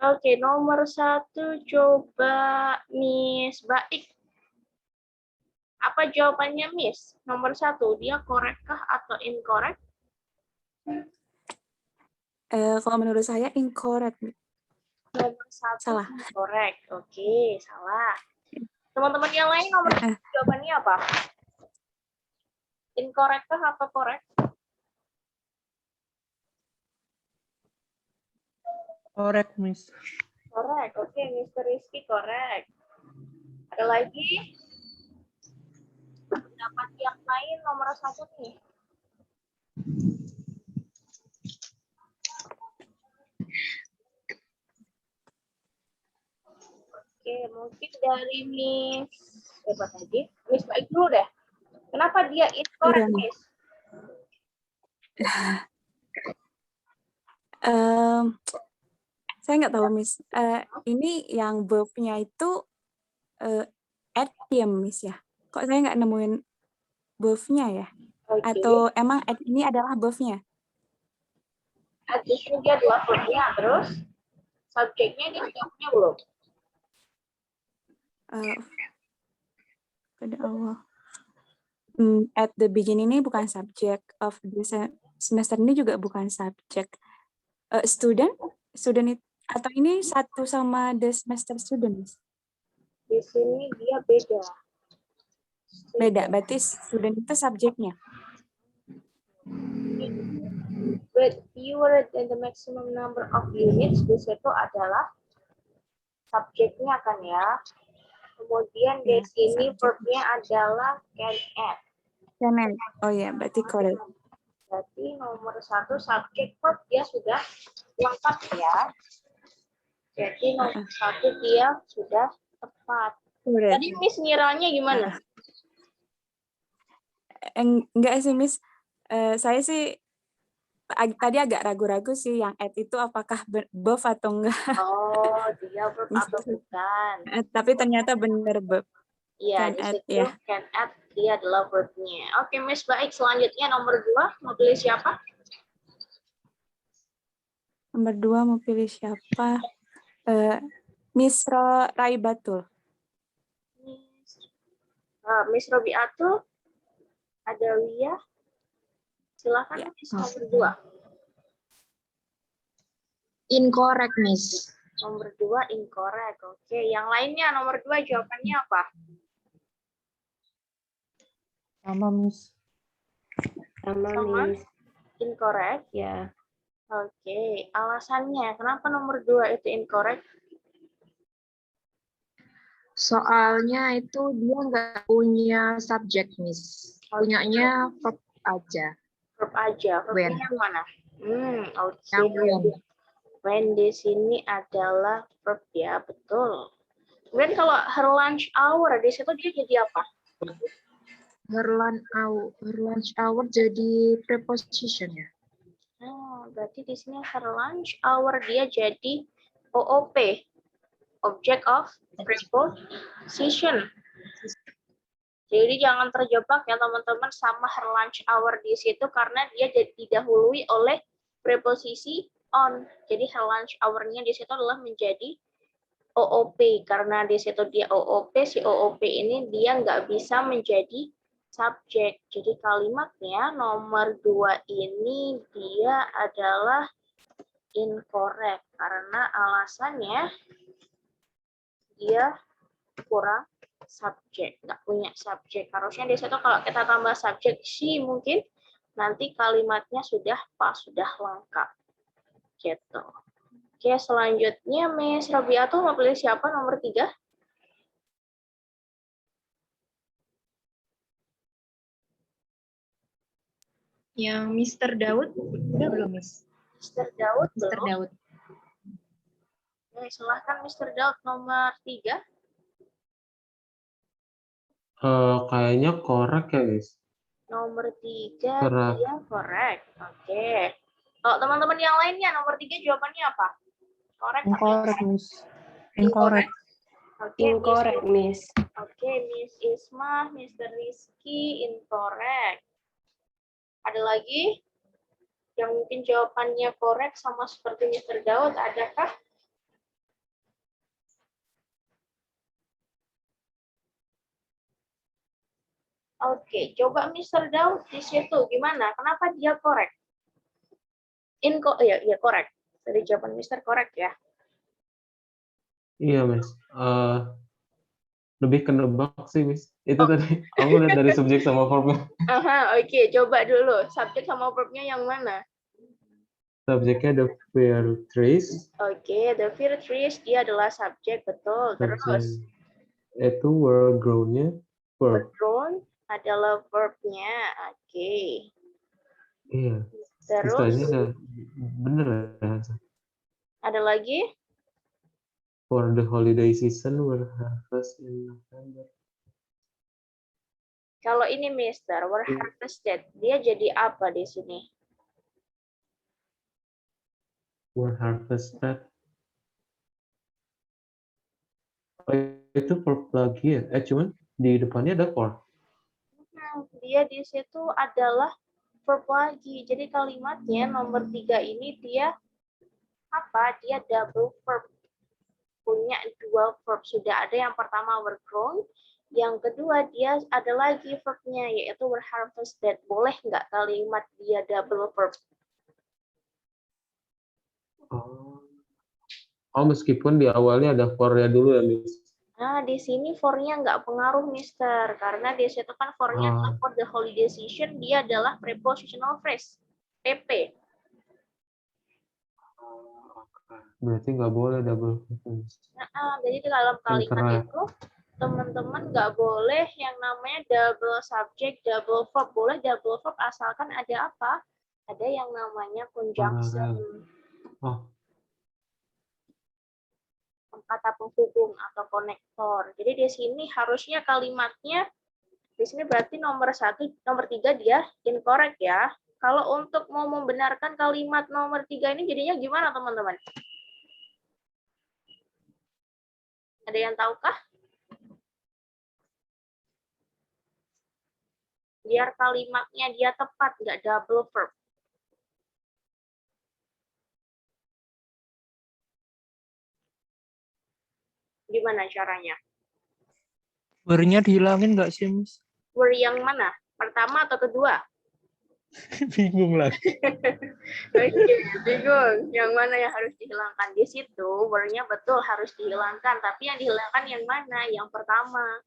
Oke, nomor 1 coba Miss Baik. Apa jawabannya Miss? Nomor 1, dia correct kah atau incorrect? Kalau menurut saya incorrect. Nomor 1 Salah. incorrect. Oke, salah. Teman-teman yang lain nomor 1 jawabannya apa? Incorrect kah atau correct? Correct, Miss. Correct. Oke, Mr. Rizky correct. Ada lagi? Pendapat yang lain nomor 1 nih. Oke, mungkin dari Miss siapa tadi? Miss Baik dulu deh. Kenapa dia incorrect, Iya. Miss? Saya nggak tahu, Miss. Ini yang verb-nya itu at ya, Miss ya. Kok saya nggak nemuin verb-nya ya? Oke. Atau emang at ini adalah verb-nya? At di sini dia adalah verb-nya, terus subjeknya dia sudah punya belum? Pada awal. At the beginning ini bukan subject of the semester ini juga bukan subject. Student atau ini satu sama the semester student? Di sini dia beda. Beda, berarti student itu subjeknya. With fewer than the maximum number of units, di situ adalah subjeknya kan ya. Kemudian di sini verb-nya adalah can add. Can add. Oh ya, berarti correct. Berarti nomor 1 subjek verb dia sudah lengkap ya. Jadi nomor 1 dia sudah tepat. Correct. Tadi Miss ngiranya gimana? Enggak sih, Miss. Saya sih tadi agak ragu-ragu sih yang at itu apakah verb atau enggak. Oh, dia verb atau bukan? Tapi ternyata benar verb. Iya, Can di add, situ ya. can add dia adalah verb-nya. Oke, Miss Baik. Selanjutnya nomor 2, mau pilih siapa? Nomor 2 mau pilih siapa? Miss Raibatul. Miss Robiatul, ada Wia. Silakan Ya. Miss nomor 2. Incorrect, Miss. Nomor 2 incorrect. Oke, yang lainnya nomor 2 jawabannya apa? Sama, Miss. Sama, Miss. Incorrect. Ya. Oke, alasannya kenapa nomor 2 itu incorrect? Soalnya itu dia nggak punya subjek, Miss. Punyanya verb aja. Verb aja. Verbnya When. yang mana? Oke. Yang when. When di sini adalah verb ya, betul. Kemudian kalau her lunch hour di situ dia jadi apa? Her lunch hour jadi preposition ya. Oh, berarti di sini her lunch hour dia jadi OOP. Object of preposition. Jadi jangan terjebak ya teman-teman sama her lunch hour di situ karena dia didahului oleh preposisi on. Jadi her lunch hour-nya di situ adalah menjadi OOP karena di situ dia OOP, si OOP ini dia nggak bisa menjadi subjek. Jadi kalimatnya nomor 2 ini dia adalah incorrect karena alasannya dia kurang subjek, nggak punya subjek. Harusnya di situ kalau kita tambah subjek she mungkin nanti kalimatnya sudah pas, sudah lengkap. Gitu. Oke, selanjutnya Miss Robiatul mau pilih siapa nomor 3? Yang Mr. Daud udah belum, Miss? Mr. Daud Mr. belum? Daud. Oke, silahkan Mr. Daud nomor 3. Kayaknya correct ya, Miss. Nomor 3 Correct. dia correct. Oke. Kalau teman-teman yang lainnya nomor 3 jawabannya apa? Correct atau Incorrect, Miss. incorrect? Incorrect. Oke, Incorrect, Miss. Oke, Miss Isma, Mr. Rizky, incorrect. Ada lagi yang mungkin jawabannya correct sama seperti Mr. Daud, adakah? Oke, coba Mr. Daud di situ gimana? Kenapa dia correct? Ya correct. Dari jawaban Mr. correct ya. Iya, Miss. Lebih ke nebak sih, Miss. Itu Oh. tadi aku lihat dari subjek sama verbnya. Aha, oke, coba dulu. Subjek sama verbnya yang mana? Subjeknya the fair trees, Oke, the fir trees dia adalah subjek, betul. subjek Terus, itu were grown-nya verb. grown adalah verbnya. Oke. Iya. Terus, Istilahnya bener ya. ada lagi? For the holiday season were harvest in November. Kalau ini Mister, were harvested, dia jadi apa di sini? Were harvested. Oh, itu verb lagi ya? Cuman di depannya ada for. Dia di situ adalah verb lagi. Jadi kalimatnya nomor 3 ini dia apa? Dia double verb. Punya dua verb. Sudah ada yang pertama were grown, yang kedua dia ada lagi verbnya yaitu were harvested. Boleh nggak kalimat dia double verb? Oh, meskipun di awalnya ada for-nya dulu ya, Miss. Nah, di sini for-nya nggak pengaruh, Mister. Karena di situ kan for-nya adalah for the holiday season, dia adalah prepositional phrase, PP. Berarti nggak boleh double verb. Nah, jadi di dalam kalimat keren. itu, teman-teman nggak boleh yang namanya double subject, double verb. Boleh double verb asalkan ada apa? Ada yang namanya conjunction, Oh, kata penghubung atau konektor. Jadi di sini harusnya kalimatnya di sini berarti nomor 3 dia incorrect ya. Kalau untuk mau membenarkan kalimat nomor 3 ini jadinya gimana teman-teman? Ada yang tahukah? Biar kalimatnya dia tepat, nggak double verb. Gimana caranya? Were-nya dihilangin nggak sih, Miss? Were yang mana? Pertama atau kedua? Bingung lagi. Oke, bingung. Yang mana yang harus dihilangkan? Di situ were-nya betul harus dihilangkan, tapi yang dihilangkan yang mana? Yang pertama.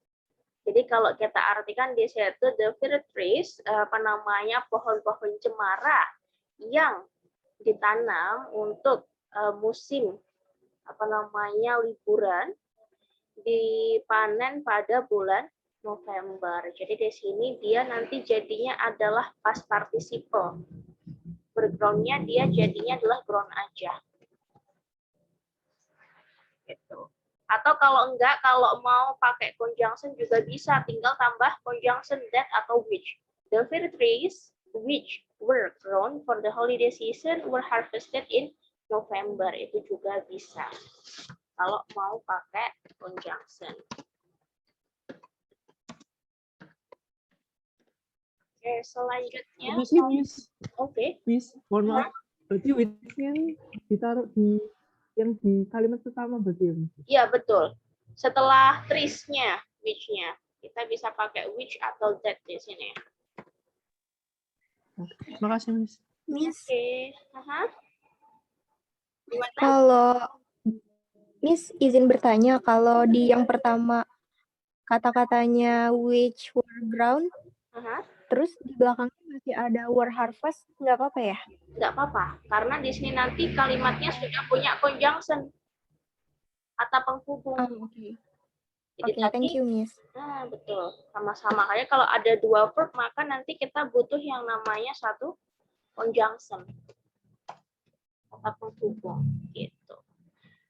Jadi kalau kita artikan di situ the fir trees, apa namanya, pohon-pohon cemara yang ditanam untuk musim apa namanya liburan, dipanen pada bulan November. Jadi di sini dia nanti jadinya adalah past participle. Background-nya dia jadinya adalah grown aja. Gitu. Atau kalau enggak, kalau mau pakai conjunction juga bisa, tinggal tambah conjunction that atau which. The fir trees which were grown for the holiday season were harvested in November. Itu juga bisa. Kalau mau pakai conjunction. Oke, selanjutnya. Miss. Oke. Miss, mohon maaf. Berarti which-nya ditaruh di yang di kalimat pertama berarti ya, Miss? Iya, betul. Setelah trees-nya, which-nya. Kita bisa pakai which atau that di sini. Terima kasih, Miss. Miss, Oke. Gimana? kalau Miss izin bertanya, kalau di yang pertama kata-katanya which were ground, terus di belakangnya masih ada were harvest, nggak apa-apa ya? Nggak apa-apa, karena di sini nanti kalimatnya sudah punya conjunction. Kata penghubung. Oke. Jadi Oke, tadi, thank you, Miss. nah betul, sama-sama. Kayak kalau ada dua verb, maka nanti kita butuh yang namanya satu conjunction. Kata penghubung, gitu.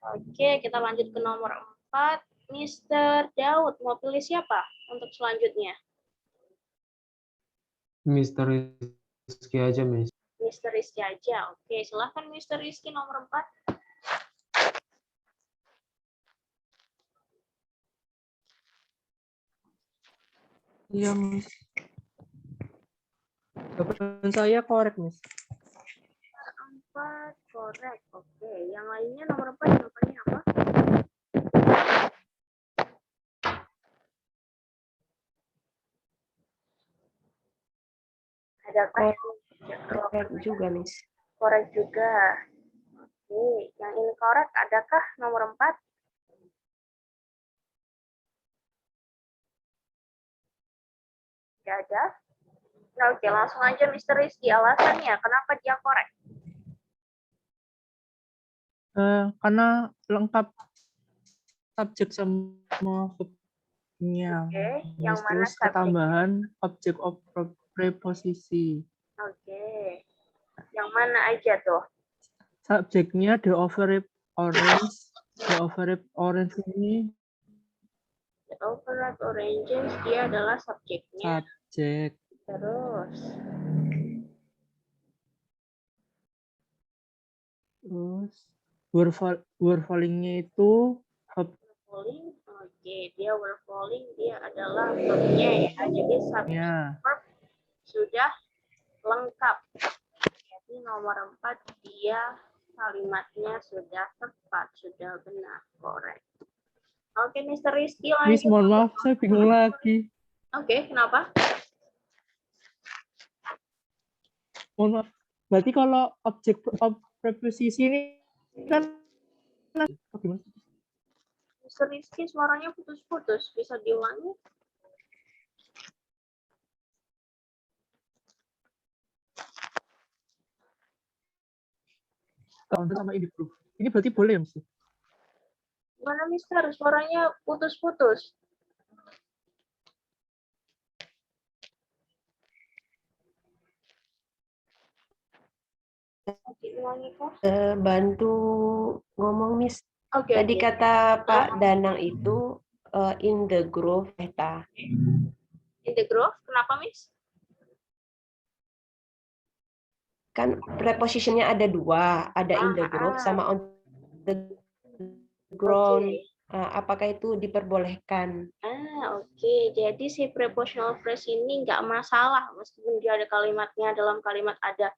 Oke, kita lanjut ke nomor 4. Mr. Daud, mau pilih siapa untuk selanjutnya? Mr. Rizky aja, Miss. Mr. Rizky aja. Oke, silahkan Mr. Rizky nomor 4. Iya, Miss. Jawaban saya korek, Miss. 4, korek. Oke, yang lainnya nomor 4 jawabannya apa? Adakah Correct juga, Miss. correct juga? Oke, yang incorrect adakah nomor 4? Tidak ada. Nah, oke, langsung aja Mr. Rizky, alasannya kenapa dia correct? Karena lengkap subjek sama verbnya. Oke, yang mana Terus subjek? ketambahan object of preposisi. Oke. Yang mana aja tuh? Subjeknya the overripe orange. The overripe orange ini The overripe oranges, dia adalah subjeknya. subjek. Terus, Terus were falling-nya itu verb falling, oke, dia were falling, dia adalah verbnya ya. Jadi subjek nya. verb sudah lengkap. Jadi nomor 4 dia kalimatnya sudah tepat, sudah benar, correct. Oke, Mr. Rizky Miss, lanjut. mohon maaf, saya bingung lagi. Oke, kenapa? Mohon maaf. Berarti kalau objek of preposisi ini kan gimana? Mr. Rizky suaranya putus-putus, bisa diulangi? Counter sama improve. Ini berarti boleh ya, Miss? Gimana, Mister? Suaranya putus-putus. Oke, ulangi, Kak. Bantu ngomong, Miss. Oke, Tadi oke. kata Pak Danang itu in the grove, Eta. In the grove, kenapa, Miss? Kan prepositionnya ada dua, ada in the grove sama on the ground. Oke. Apakah itu diperbolehkan? Oke. Jadi si prepositional phrase ini nggak masalah meskipun dia ada kalimatnya dalam kalimat ada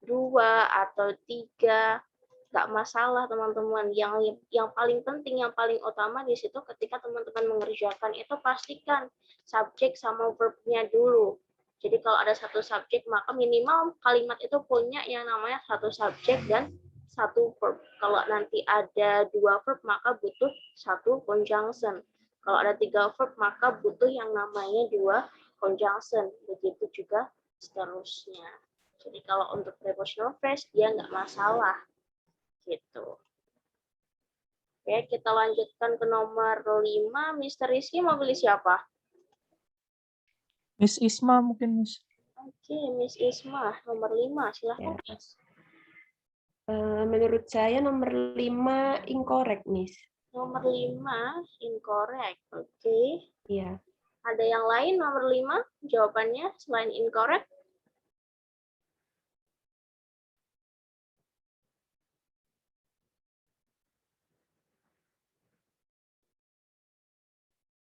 2 atau 3, nggak masalah teman-teman. Yang paling penting, yang paling utama di situ ketika teman-teman mengerjakan itu pastikan subjek sama verbnya dulu. Jadi kalau ada satu subjek maka minimal kalimat itu punya yang namanya satu subjek dan satu verb. Kalau nanti ada 2 verb maka butuh satu conjunction. Kalau ada 3 verb maka butuh yang namanya 2 conjunction. Begitu juga seterusnya. Jadi kalau untuk prepositional phrase dia nggak masalah. Gitu. Oke, kita lanjutkan ke nomor 5. Mr. Rizky mau pilih siapa? Miss Isma mungkin, Miss. Oke, Miss Isma, nomor 5. Silahkan, Miss. Menurut saya nomor 5 incorrect, Miss. Nomor 5, incorrect. Oke. Iya. Ada yang lain nomor 5 jawabannya selain incorrect?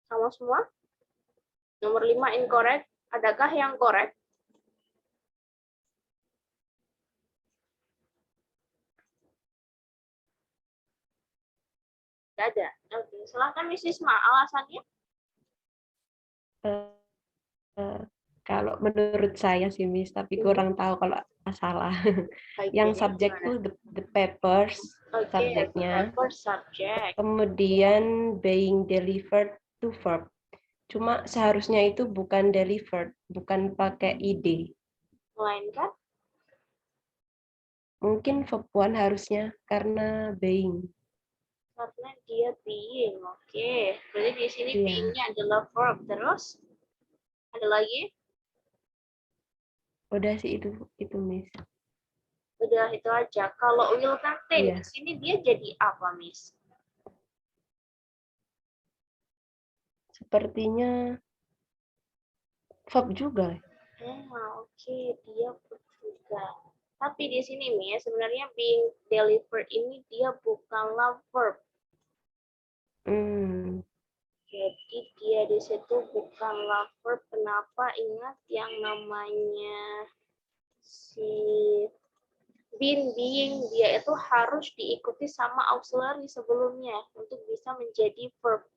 Sama semua? Nomor 5 incorrect. Adakah yang correct? Tidak ada. Oke, silakan Miss Isma. Alasannya? Kalau menurut saya sih, Miss, tapi kurang tahu kalau salah. Yang subjek tuh the papers, Oke, subjeknya. paper subject. Kemudian being delivered to verb. Cuma seharusnya itu bukan delivered, bukan pakai id. Melainkan? Mungkin verb one harusnya karena being. Karena dia being. Oke. Berarti di sini Iya. being-nya adalah verb. Terus? Ada lagi? Udah sih itu Miss. Udah itu aja. Kalau will contain, Iya. di sini dia jadi apa, Miss? Sepertinya verb juga. Oke, dia verb juga. Tapi di sini, Miss, sebenarnya being delivered ini dia bukanlah verb. Jadi dia di situ bukanlah verb. Kenapa? Ingat yang namanya si being dia itu harus diikuti sama auxiliary sebelumnya untuk bisa menjadi verb.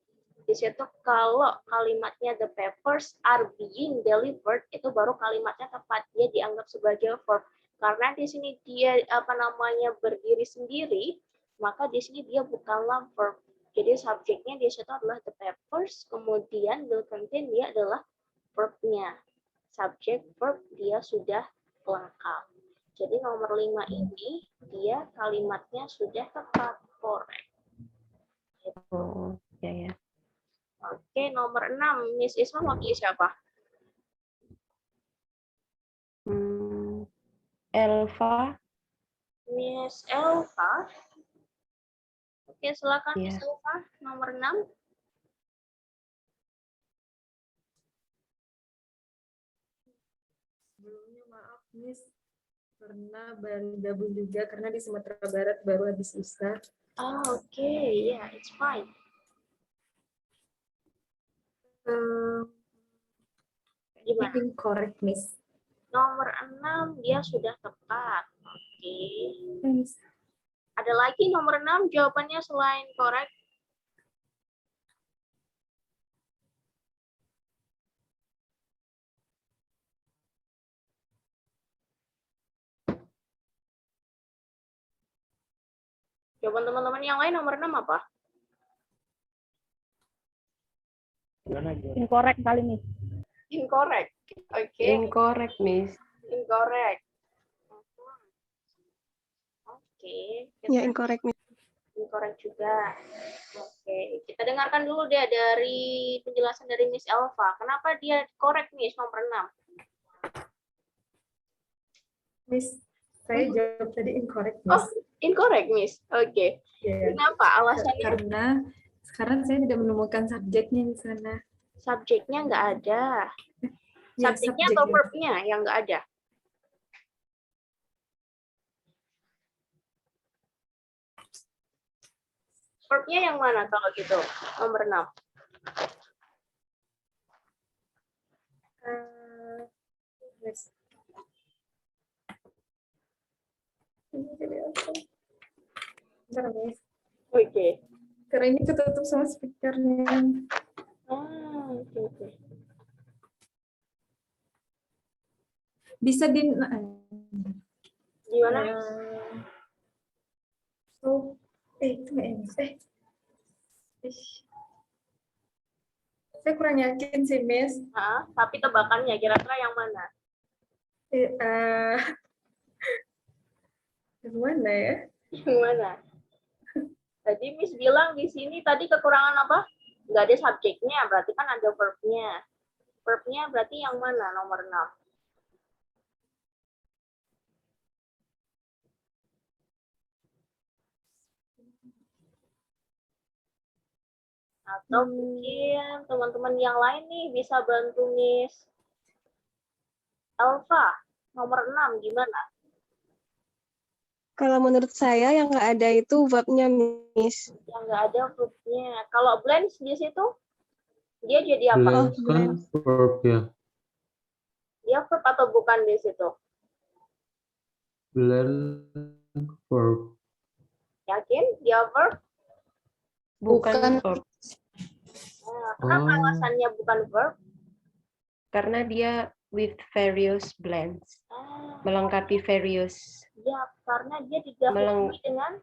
Di situ kalau kalimatnya the papers are being delivered, itu baru kalimatnya tepat, dia dianggap sebagai verb. Karena di sini dia berdiri sendiri, maka di sini dia bukanlah verb. Jadi subjeknya di situ adalah the papers, kemudian will contain dia adalah verb-nya. Subjek verb dia sudah lengkap. Jadi nomor 5 ini dia kalimatnya sudah tepat, correct. Oh, ya ya. Oke, nomor 6. Miss Isma mau pilih siapa? Elva. Miss Elva. Oke, silakan Iya. Miss Elva, nomor 6. Sebelumnya maaf Miss, karena baru gabung juga karena di Sumatera Barat baru habis ISA. Oh, oke, yeah, it's fine. Gimana? Incorrect Miss. Nomor 6 dia sudah tepat. Oke. Ada lagi nomor 6 jawabannya selain correct? Jawaban teman-teman yang lain nomor 6 apa? Incorrect kali nih. Incorrect. Oke. Incorrect, Miss. Incorrect. Oke. Ya, incorrect. Incorrect juga. Oke, kita dengarkan dulu deh dari penjelasan dari Miss Elva. Kenapa dia correct Miss nomor 6? Miss, saya jawab tadi incorrect Oh, Miss. incorrect Miss. Oke. Ya. Kenapa alasannya? Karena sekarang saya tidak menemukan subjeknya di sana. Subjeknya nggak ada. Ya, Subjeknya atau subjeknya. verbnya yang nggak ada? Verbnya yang mana kalau gitu? Nomor 6. Miss. Bentar, Miss. Oke. Karena ini ketutup sama speakernya. Oke. Bisa di... Gimana? So, itu nggak ya, Miss? Saya kurang yakin sih, Miss. Tapi tebakannya kira-kira yang mana? Yang mana ya? Yang mana? Tadi Miss bilang di sini tadi kekurangan apa? Nggak ada subjeknya, berarti kan ada verbnya. Verbnya berarti yang mana nomor 6? Atau mungkin teman-teman yang lain nih bisa bantu Miss Elva. Nomor 6 gimana? Kalau menurut saya yang nggak ada itu verbnya, Miss. Yang nggak ada verbnya. Kalau blends di situ, dia jadi apa? Blends kan verb ya. Dia verb atau bukan di situ? Blend verb. Yakin dia verb? Bukan verb. Nah, kenapa alasannya bukan verb? Karena dia with various blends. Melengkapi various. Ya, karena dia didahului dengan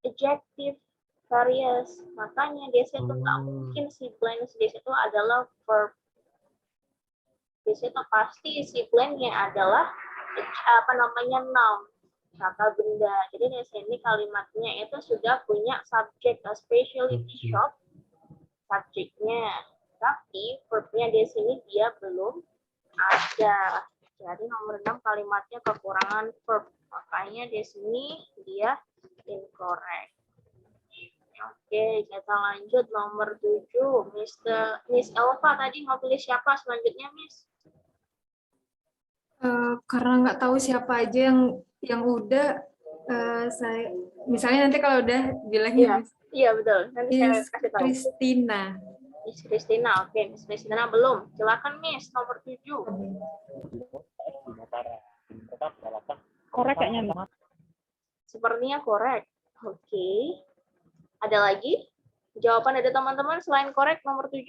adjective various. Makanya di situ nggak mungkin si blends di situ adalah verb. Di situ pasti si blendnya adalah noun, kata benda. Jadi di sini kalimatnya itu sudah punya subject, a specialty shop, subjeknya. Tapi verbnya di sini dia belum ada. Jadi nomor 6 kalimatnya kekurangan verb. Makanya di sini dia incorrect. Oke, kita lanjut nomor 7. Miss Elva tadi mau pilih siapa selanjutnya, Miss? Karena nggak tahu siapa aja yang udah, saya misalnya nanti kalau udah bilangnya Miss. Iya, betul. Nanti saya Miss kasih tahu. Christina. Miss Christina, oke. Miss Christina belum. Silakan, Miss. Nomor 7. Korek kayaknya. Sepertinya correct. Oke. Ada lagi? Jawaban dari teman-teman selain correct nomor 7?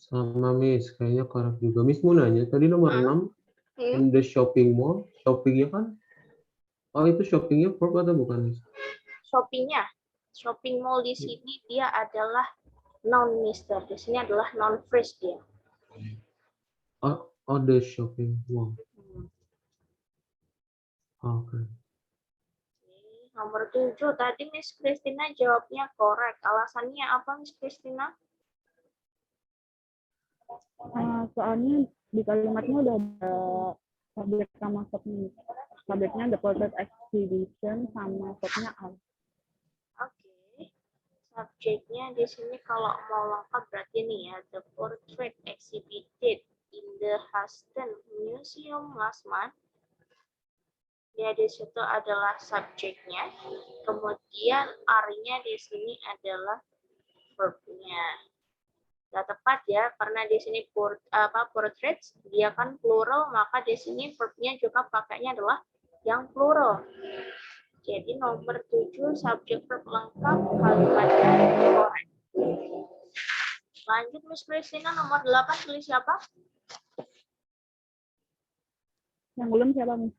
Sama Miss, kayaknya correct juga. Miss mau nanya, tadi nomor 6, in the shopping mall, shoppingnya kan? Oh, itu shoppingnya verb atau bukan, Miss? Shoppingnya, shopping mall di sini dia adalah noun, Mister. Di sini adalah noun phrase dia. Oh, the shopping mall. Oke. Nomor 7, tadi Miss Christina jawabnya correct. Alasannya apa, Miss Christina? Soalnya di kalimatnya udah ada subjek sama verbnya. Subjeknya the portrait exhibition sama verbnya are. Oke. Subjeknya di sini kalau mau lengkap berarti nih ya, the portrait exhibited in the Huston Museum last month. Ya, di situ adalah subjeknya. Kemudian are-nya di sini adalah verb-nya. Nggak tepat ya, karena di sini portraits dia kan plural, maka di sini verb-nya juga pakainya adalah yang plural. Jadi nomor 7 subjek verb lengkap, kalimatnya correct. Lanjut Miss Christina, nomor 8 pilih siapa? Yang belum siapa, Miss?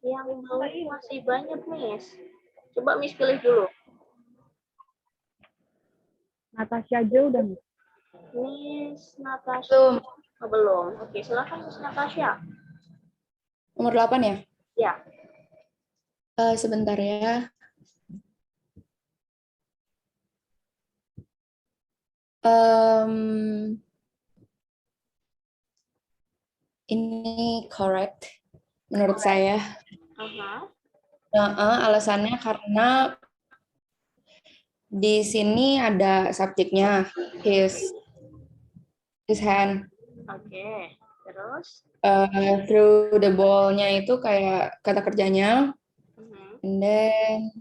Yang belum masih banyak, Miss. Coba Miss pilih dulu. Natasha aja udah, Miss. Miss Natasha. Oh, belum. Oke, silakan Miss Natasha. Nomor 8 ya? Ya. Sebentar ya. Ini correct menurut saya. Alasannya karena di sini ada subjeknya his hand. Oke. Terus? Through the ball-nya itu kayak kata kerjanya. And then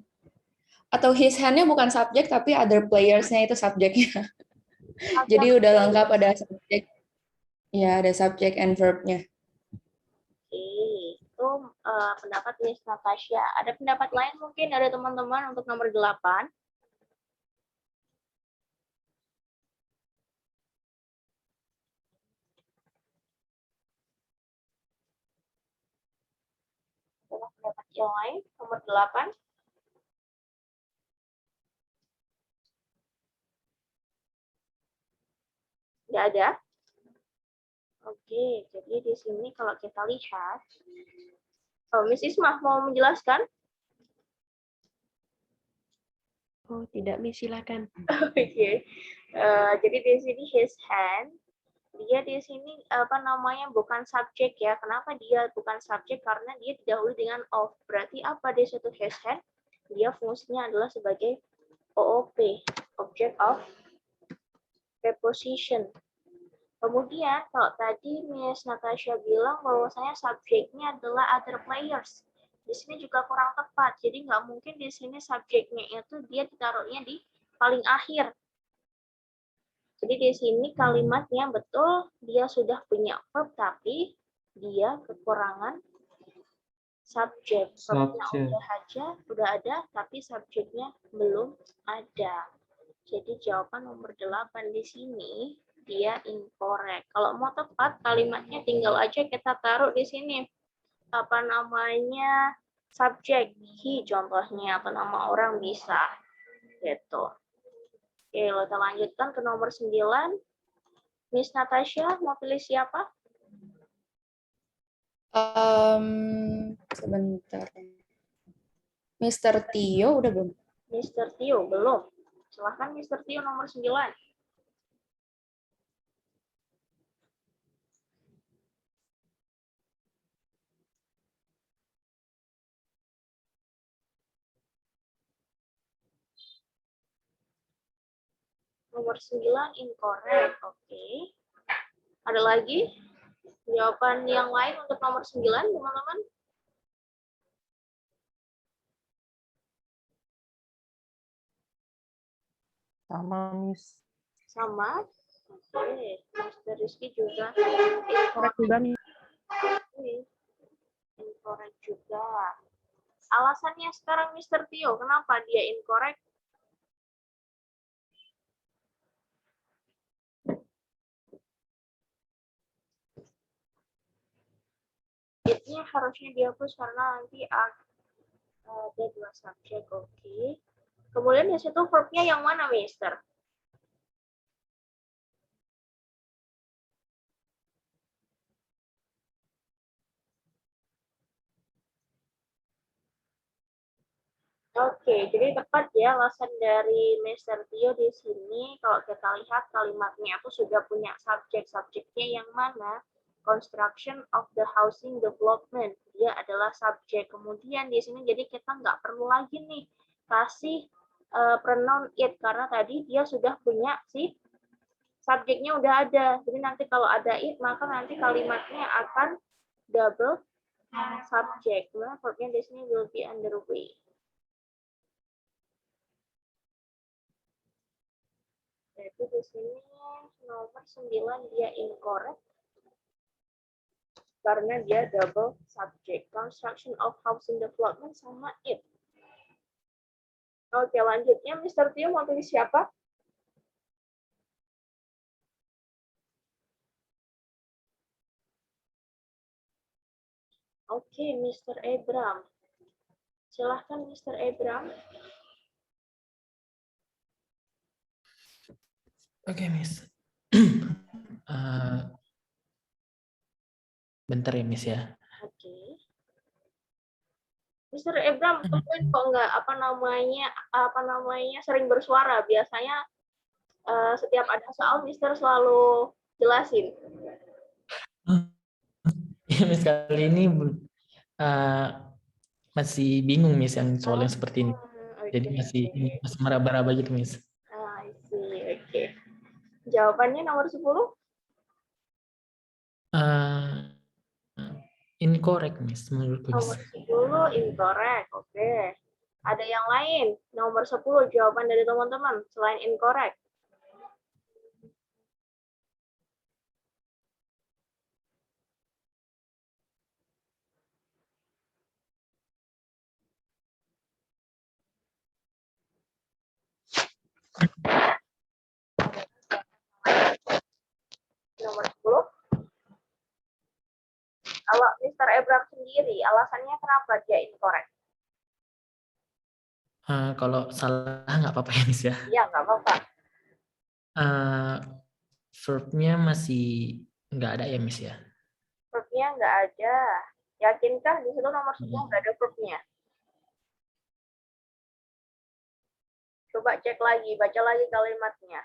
atau his hand-nya bukan subjek tapi other players-nya itu subjeknya. Jadi udah lengkap, ada subjek. Ya, ada subjek and verb-nya. Oke, itu pendapat Miss Natasha. Ada pendapat lain mungkin dari teman-teman untuk nomor 8? Ada pendapat yang lain, nomor 8? Nggak ada? Oke, jadi di sini kalau kita lihat, Miss Ismah mau menjelaskan? Oh, tidak, Miss, silakan. Oke. Jadi di sini his hand, dia di sini bukan subjek ya. Kenapa dia bukan subjek? Karena dia didahului dengan of. Berarti apa di situ his hand? Dia fungsinya adalah sebagai OOP, object of preposition. Kemudian kalau tadi Miss Natasha bilang bahwasanya subjeknya adalah other players. Di sini juga kurang tepat. Jadi nggak mungkin di sini subjeknya itu dia ditaruhnya di paling akhir. Jadi di sini kalimatnya betul dia sudah punya verb tapi dia kekurangan subjek. Verbnya udah ada tapi subjeknya belum ada. Jadi jawaban nomor 8 di sini dia incorrect. Kalau mau tepat kalimatnya tinggal aja kita taruh di sini. Subjek he contohnya atau nama orang bisa. Gitu. Oke, kita lanjutkan ke nomor 9. Miss Natasha mau pilih siapa? Sebentar. Mr. Tio udah belum? Mr. Tio belum. Silahkan Mr. Tio nomor 9. Nomor 9 incorrect. Oke. Ada lagi jawaban yang lain untuk nomor 9, teman-teman? Sama, Miss. Sama. Oke, Mr. Rizky juga Korek juga nih. incorrect juga. Alasannya sekarang Mr. Tio, kenapa dia incorrect? It-nya harusnya dihapus karena nanti ada 2 subjek, oke. Kemudian di situ verb-nya yang mana, Mister? Oke, jadi tepat ya alasan dari Mr. Tio di sini. Kalau kita lihat kalimatnya itu sudah punya subjek. Subjeknya yang mana? Construction of the housing development. Dia adalah subjek. Kemudian di sini jadi kita nggak perlu lagi nih kasih pronoun it karena tadi dia sudah punya si subjeknya udah ada. Jadi nanti kalau ada it maka nanti kalimatnya akan double subject. Kemudian verbnya di sini will be underway. Jadi di sini nomor 9 dia incorrect karena dia double subject. Construction of housing development sama it. Oke, lanjutnya Mr. Tio mau pilih siapa? Oke, Mr. Abram. Silahkan Mr. Abram. Oke, Miss. Bentar ya, Miss ya. Oke. Mr. Abram, kemarin kok nggak apa namanya sering bersuara. Biasanya setiap ada soal Mister selalu jelasin. Ya, Miss, kali ini masih bingung, Miss, yang soal yang seperti ini. Jadi masih meraba-raba gitu, Miss. I see. Oke. Jawabannya nomor 10? Incorrect, Miss, menurutku, Miss. Nomor 10 incorrect. Oke. Ada yang lain? Nomor 10 jawaban dari teman-teman selain incorrect. Nomor 10. Kalau Mr. Abram sendiri, alasannya kenapa dia incorrect? Kalau salah nggak apa-apa ya, Miss ya? Iya, nggak apa-apa. Verb-nya masih nggak ada ya, Miss ya? Verb-nya nggak ada. Yakinkah di situ nomor 10 nggak ada verb-nya? Coba cek lagi, baca lagi kalimatnya.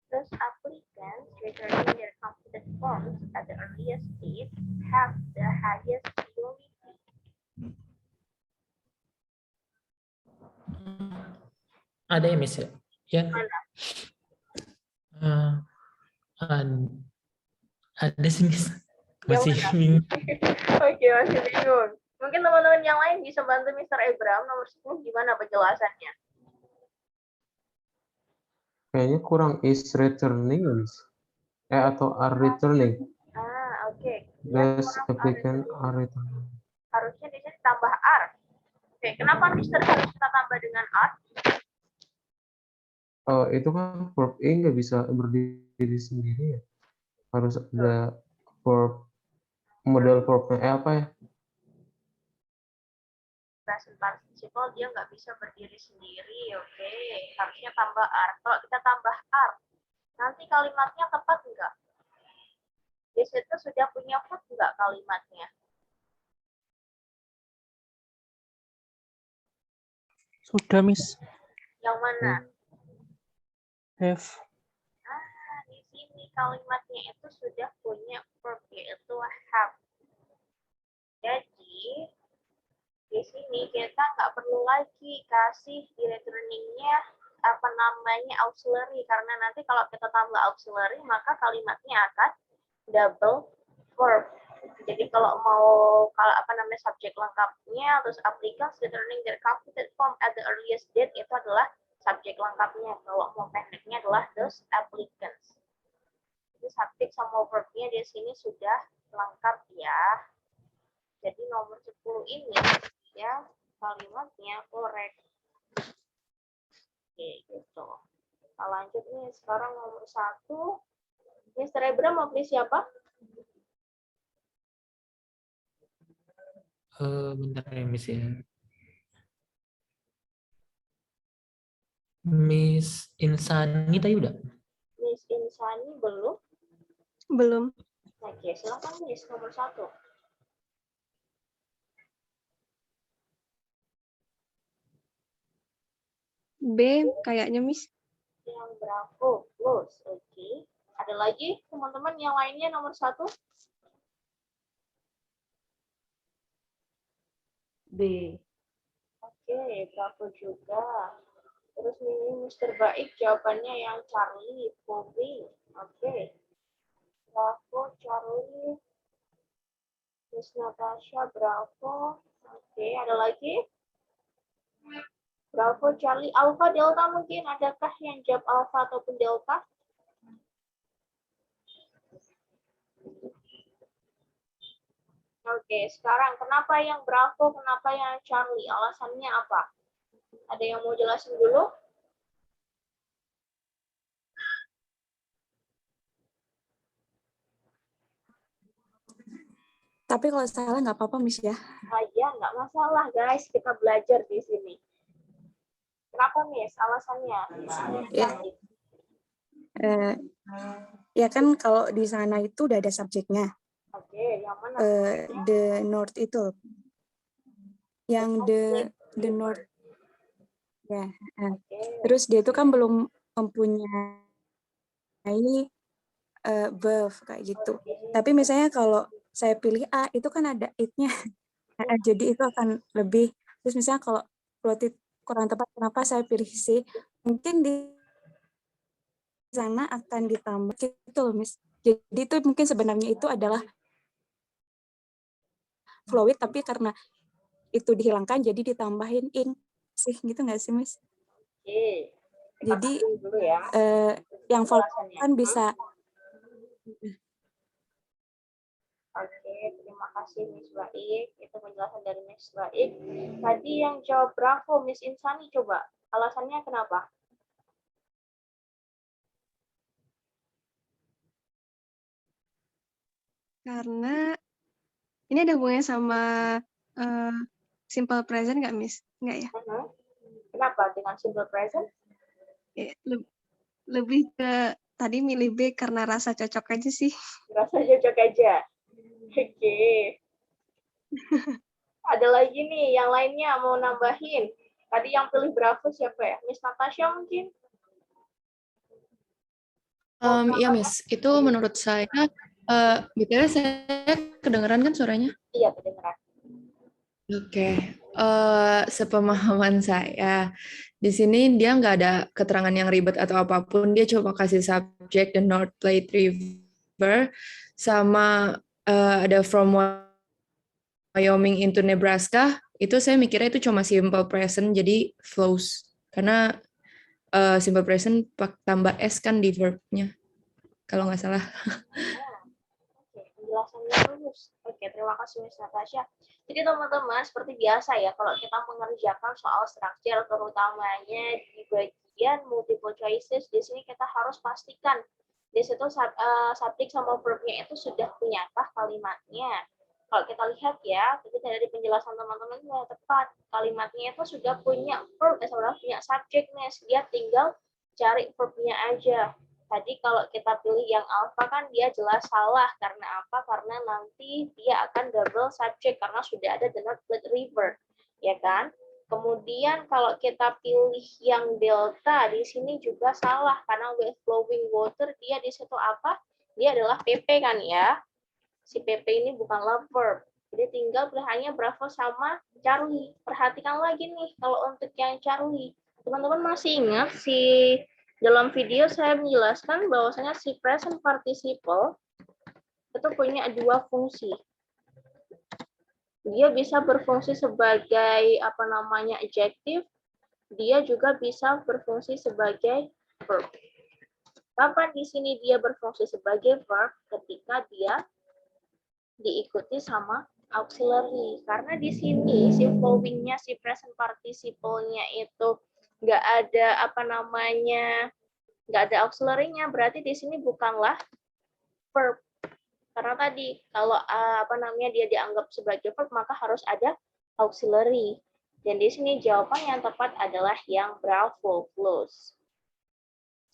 Thus, applicants returning their completed forms at the earliest date have the highest priority. Ada ya, Miss ya? Ya. Ada sih, Miss. Masih bingung. Oke, masih bingung. Mungkin teman-teman yang lain bisa bantu Mr. Abram nomor 10 gimana penjelasannya? Kayaknya kurang is returning, Miss. Atau are returning. Oke. Thus applicant are returning. Harusnya di sini tambah are. Oke, kenapa Mister harus kita tambah dengan are? Itu kan verb A nggak bisa berdiri sendiri ya. Harus ada verb, model verbnya apa ya? Present participle dia nggak bisa berdiri sendiri, oke. Harusnya tambah are. Kalau kita tambah are, nanti kalimatnya tepat nggak? Di situ sudah punya food nggak kalimatnya? Sudah, Miss. Yang mana? Have. Di sini kalimatnya itu sudah punya verb yaitu have. Jadi di sini kita nggak perlu lagi kasih di returningnya apa namanya auxiliary karena nanti kalau kita tambah auxiliary maka kalimatnya akan double verb. Jadi kalau subjek lengkapnya, terus applicants returning their completed form at the earliest date itu adalah subjek lengkapnya. Kalau mau pendeknya adalah those applicants. Jadi subjek sama verbnya di sini sudah lengkap ya. Jadi nomor 10 ini ya kalimatnya correct. Oke, gitu. Kita lanjut nih sekarang nomor 1. Mr. Ebra mau pilih siapa? Bentar ya, Miss ya. Miss Insani tadi udah? Miss Insani belum? Belum. Oke, silakan Miss nomor 1. B kayaknya, Miss. Yang bravo, close. Oke. Ada lagi teman-teman yang lainnya nomor 1? B. Oke, bravo juga. Terus ini Mr. Baik jawabannya yang Charlie, moving. Oke. Bravo, Charlie. Miss Natasha, bravo. Oke, ada lagi? Bravo, Charlie. Alpha, Delta mungkin. Adakah yang jawab Alpha ataupun Delta? Oke, sekarang kenapa yang Bravo, kenapa yang Charlie? Alasannya apa? Ada yang mau jelasin dulu? Tapi kalau salah nggak apa-apa, Miss ya. Ya, nggak masalah, guys. Kita belajar di sini. Kenapa, Miss? Alasannya? Ya. Ya kan kalau di sana itu udah ada subjeknya. Oke, yang mana? The North itu. Yang the North. Ya. Terus dia itu kan belum mempunyai verb kayak gitu. Tapi misalnya kalau saya pilih A, itu kan ada it-nya. Jadi itu akan lebih. Terus misalnya kalau plot kurang tepat, kenapa saya pilih C? Mungkin di sana akan ditambah gitu loh, Miss. Jadi itu mungkin sebenarnya itu adalah fluid, tapi karena itu dihilangkan, jadi ditambahin in sih, gitu nggak sih, Miss? Oke. Jadi Dulu ya. yang fluid kan bisa. Oke, terima kasih Miss Baik. Itu penjelasan dari Miss Baik. Tadi yang jawab Bravo, Miss Insani, coba. Alasannya kenapa? Karena ini ada hubungannya sama simple present nggak, Miss? Nggak ya? Kenapa dengan simple present? Lebih ke tadi milih B karena rasa cocok aja sih. Rasa cocok aja. Oke. Ada lagi nih, yang lainnya mau nambahin. Tadi yang pilih Bravo siapa ya? Miss Natasha mungkin? Ya, Miss. Itu menurut saya, BTW saya kedengeran kan suaranya? Iya, kedengeran. Oke. Sepemahaman saya, di sini dia nggak ada keterangan yang ribet atau apapun. Dia cuma kasih subjek the North Platte River, sama ada from Wyoming into Nebraska. Itu saya mikirnya itu cuma simple present, jadi flows. Karena simple present tambah S kan di verb-nya, kalau nggak salah. Oke, penjelasannya bagus. Oke, terima kasih Miss Natasha. Jadi teman-teman, seperti biasa ya, kalau kita mengerjakan soal struktur, terutamanya di bagian multiple choices, di sini kita harus pastikan di situ subjek sama verb-nya itu sudah punyakah kalimatnya. Kalau kita lihat ya, ketika dari penjelasan teman-teman itu tepat, kalimatnya itu sudah punya verb, sudah punya subjeknya, dia tinggal cari verb-nya aja. Tadi kalau kita pilih yang alpha kan dia jelas salah. Karena apa? Karena nanti dia akan double subject karena sudah ada the North Platte River. Ya kan? Kemudian kalau kita pilih yang delta, di sini juga salah. Karena with flowing water, dia di situ apa? Dia adalah PP kan ya. Si PP ini bukanlah verb. Jadi tinggal pilihannya Bravo sama Charlie. Perhatikan lagi nih kalau untuk yang Charlie. Teman-teman masih ingat dalam video saya menjelaskan bahwasanya si present participle itu punya dua fungsi. Dia bisa berfungsi sebagai apa namanya adjective, dia juga bisa berfungsi sebagai verb. Kapan di sini dia berfungsi sebagai verb? Ketika dia diikuti sama auxiliary. Karena di sini si following-nya, si present participle-nya itu nggak ada apa namanya, nggak ada auxiliary-nya, berarti di sini bukanlah verb. Karena tadi kalau apa namanya dia dianggap sebagai verb maka harus ada auxiliary. Dan di sini jawaban yang tepat adalah yang bravo, close.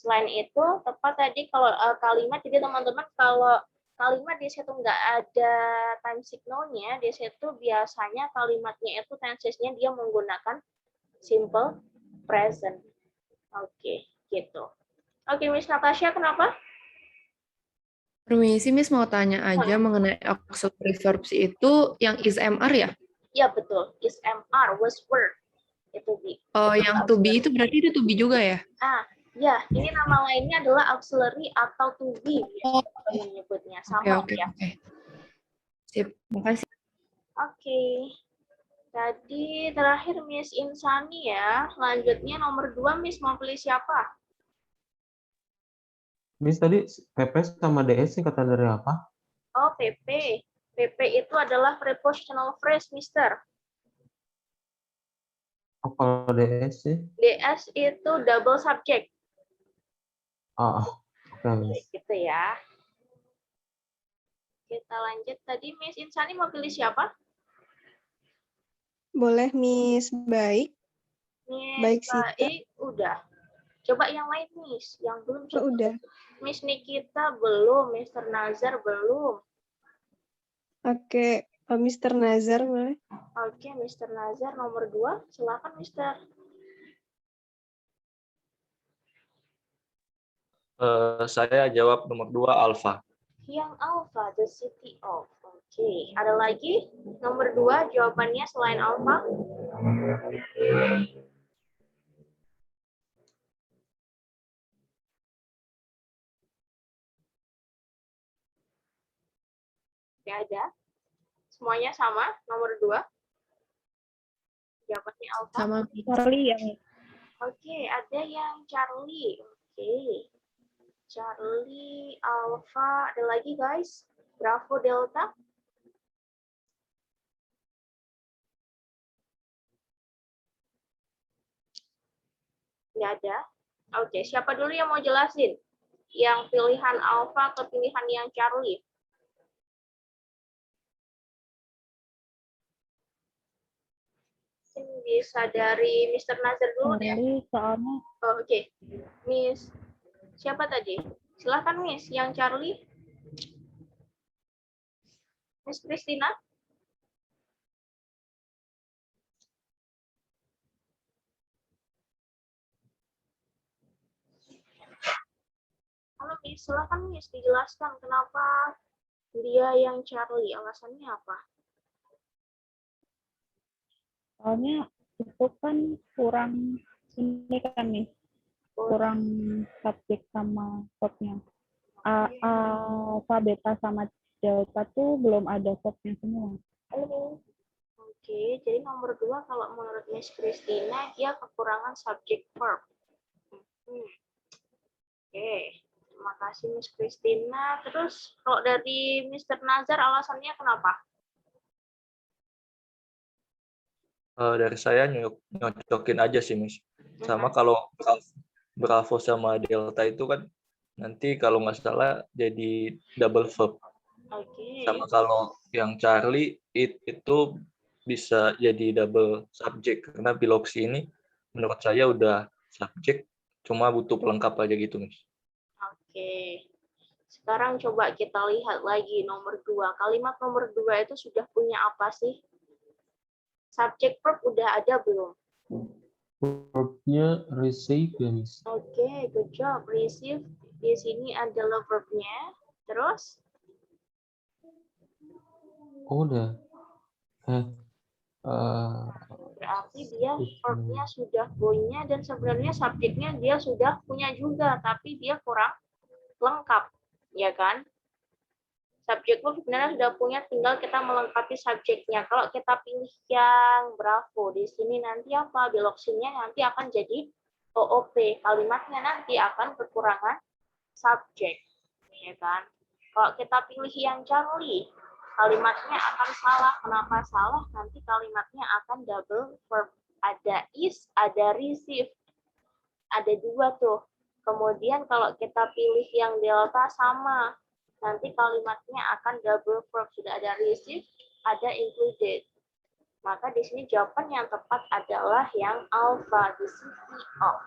Selain itu, tepat tadi kalau kalimat, jadi teman-teman kalau kalimat di situ nggak ada time signal-nya, di situ biasanya kalimatnya itu tenses-nya dia menggunakan simple present. Oke, gitu. Oke, Miss Natasha, kenapa? Permisi, Miss mau tanya aja mengenai auxiliary verbs itu yang is MR ya? Ya, betul. Is MR, was were. Itu be. Oh, yang to be itu berarti itu to be juga ya? Ya, ini nama lainnya adalah auxiliary atau to be menyebutnya sama ya. Oke. Sip, makasih. Oke. Tadi terakhir Miss Insani ya. Selanjutnya nomor 2 Miss mau pilih siapa? Miss tadi PP sama DS singkatan dari apa? Oh, PP. PP itu adalah prepositional phrase, Mister. Oh, kalau DS sih? DS itu double subject. Oke, Miss. Gitu ya. Kita lanjut. Tadi Miss Insani mau pilih siapa? Boleh Miss Baik. Miss Baik Sita. Baik, udah. Coba yang lain, Miss. Yang belum. Oh, udah. Miss Nikita belum. Mr. Nazar belum. Oke, Mr. Nazar boleh? Oke, Mr. Nazar nomor 2. Silakan, Mister. Saya jawab nomor 2, Alpha. Yang Alpha, the city of. Oke, ada lagi? Nomor 2, jawabannya selain Alpha? Tidak ada. Semuanya sama, nomor 2. Jawabannya Alpha. Sama Charlie yang Oke, ada yang Charlie. Oke. Charlie, Alpha, ada lagi guys? Bravo, Delta. Nggak ada. Oke, siapa dulu yang mau jelasin? Yang pilihan Alpha ke pilihan yang Charlie? Bisa dari Mr. Nazar dulu ya. Charlie soalnya Oke. Miss, siapa tadi? Silahkan Miss, yang Charlie. Miss Christina. Halo Miss, silahkan Miss dijelaskan kenapa dia yang Charlie, alasannya apa? soalnya itu kan kurang ini kan nih, kurang subjek sama verbnya. Alpha, beta sama delta tuh belum ada verbnya semua. Oke, jadi nomor 2 kalau menurut Miss Christina dia kekurangan subjek verb. Oke, terima kasih Miss Christina. Terus kalau dari Mr. Nazar alasannya kenapa? Dari saya nyocokin aja sih, Miss. Sama kalau Bravo sama Delta itu kan nanti kalau nggak salah jadi double verb. Sama kalau yang Charlie itu bisa jadi double subject karena biloxi ini menurut saya udah subjek, cuma butuh pelengkap aja gitu, Miss. Oke. Sekarang coba kita lihat lagi nomor 2. Kalimat nomor 2 itu sudah punya apa sih? Subject verb udah ada belum? Verbnya receive ya, Miss. Oke, good job. Receive di sini adalah verbnya. Terus? Udah. Berarti dia verbnya sudah punya dan sebenarnya subjeknya dia sudah punya juga, tapi dia kurang lengkap, ya kan? Subject verb sebenarnya sudah punya, tinggal kita melengkapi subjeknya. Kalau kita pilih yang Bravo, di sini nanti apa? Biloxinnya nanti akan jadi OOP. Kalimatnya nanti akan kekurangan subjek, ya kan? Kalau kita pilih yang Charlie, kalimatnya akan salah. Kenapa salah? Nanti kalimatnya akan double verb. Ada is, ada receive. Ada dua tuh. Kemudian kalau kita pilih yang Delta sama. Nanti kalimatnya akan double verb. Sudah ada receive, ada included. Maka di sini jawaban yang tepat adalah yang alpha, the city of.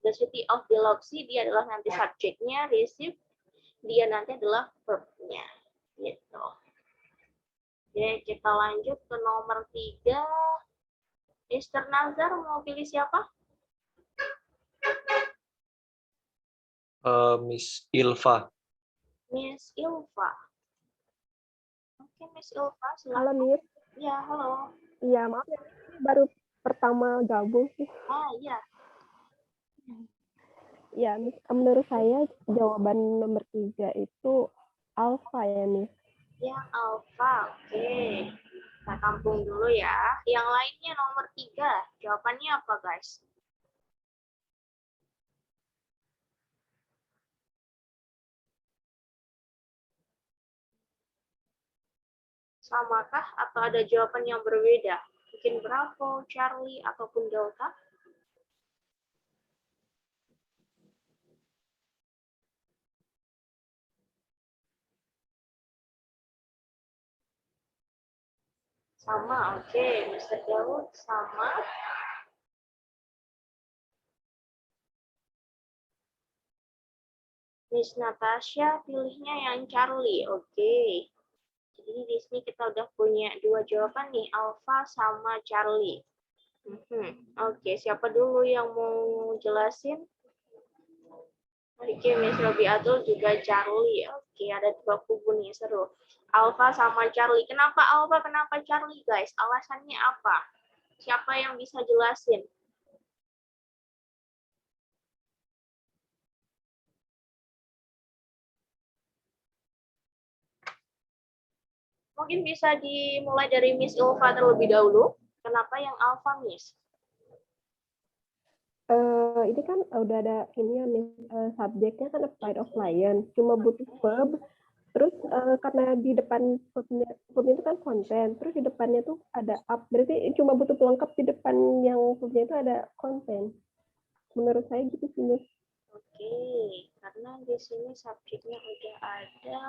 The city of Biloxi, dia adalah nanti subjeknya, receive, dia nanti adalah verb-nya. Gitu. Oke, kita lanjut ke nomor 3. Mr. Nazar mau pilih siapa? Miss Ilva. Miss Ilva. Oke, Miss Ilva, silakan. Halo, Miss. Ya, halo. Iya, maaf ya, ini baru pertama gabung sih. Ah, iya. Ya, Miss, menurut saya jawaban nomor 3 itu alfa ya, Miss. Yang alfa, oke. Kita tampung dulu ya. Yang lainnya nomor 3. Jawabannya apa, guys? Samakah atau ada jawaban yang berbeda? Mungkin Bravo, Charlie, ataupun Delta? Sama, oke. Mr. Daud, sama. Miss Natasha pilihnya yang Charlie, oke. Jadi di sini kita udah punya dua jawaban nih, Alpha sama Charlie. Oke, siapa dulu yang mau jelasin? Oke, Miss Robiatul juga Charlie. Oke, ada dua kubu nih, seru. Alpha sama Charlie. Kenapa Alpha, kenapa Charlie, guys? Alasannya apa? Siapa yang bisa jelasin? Mungkin bisa dimulai dari Miss Ilva terlebih dahulu. Kenapa yang Alpha, Miss? Ini kan udah ada ini ya, Miss, subjeknya kan applied of lion, cuma butuh verb. Terus karena di depan verbnya itu kan konten, terus di depannya tuh ada up, berarti cuma butuh pelengkap di depan yang verbnya itu ada konten. Menurut saya gitu sih, Miss. Oke, karena di sini subjeknya udah ada,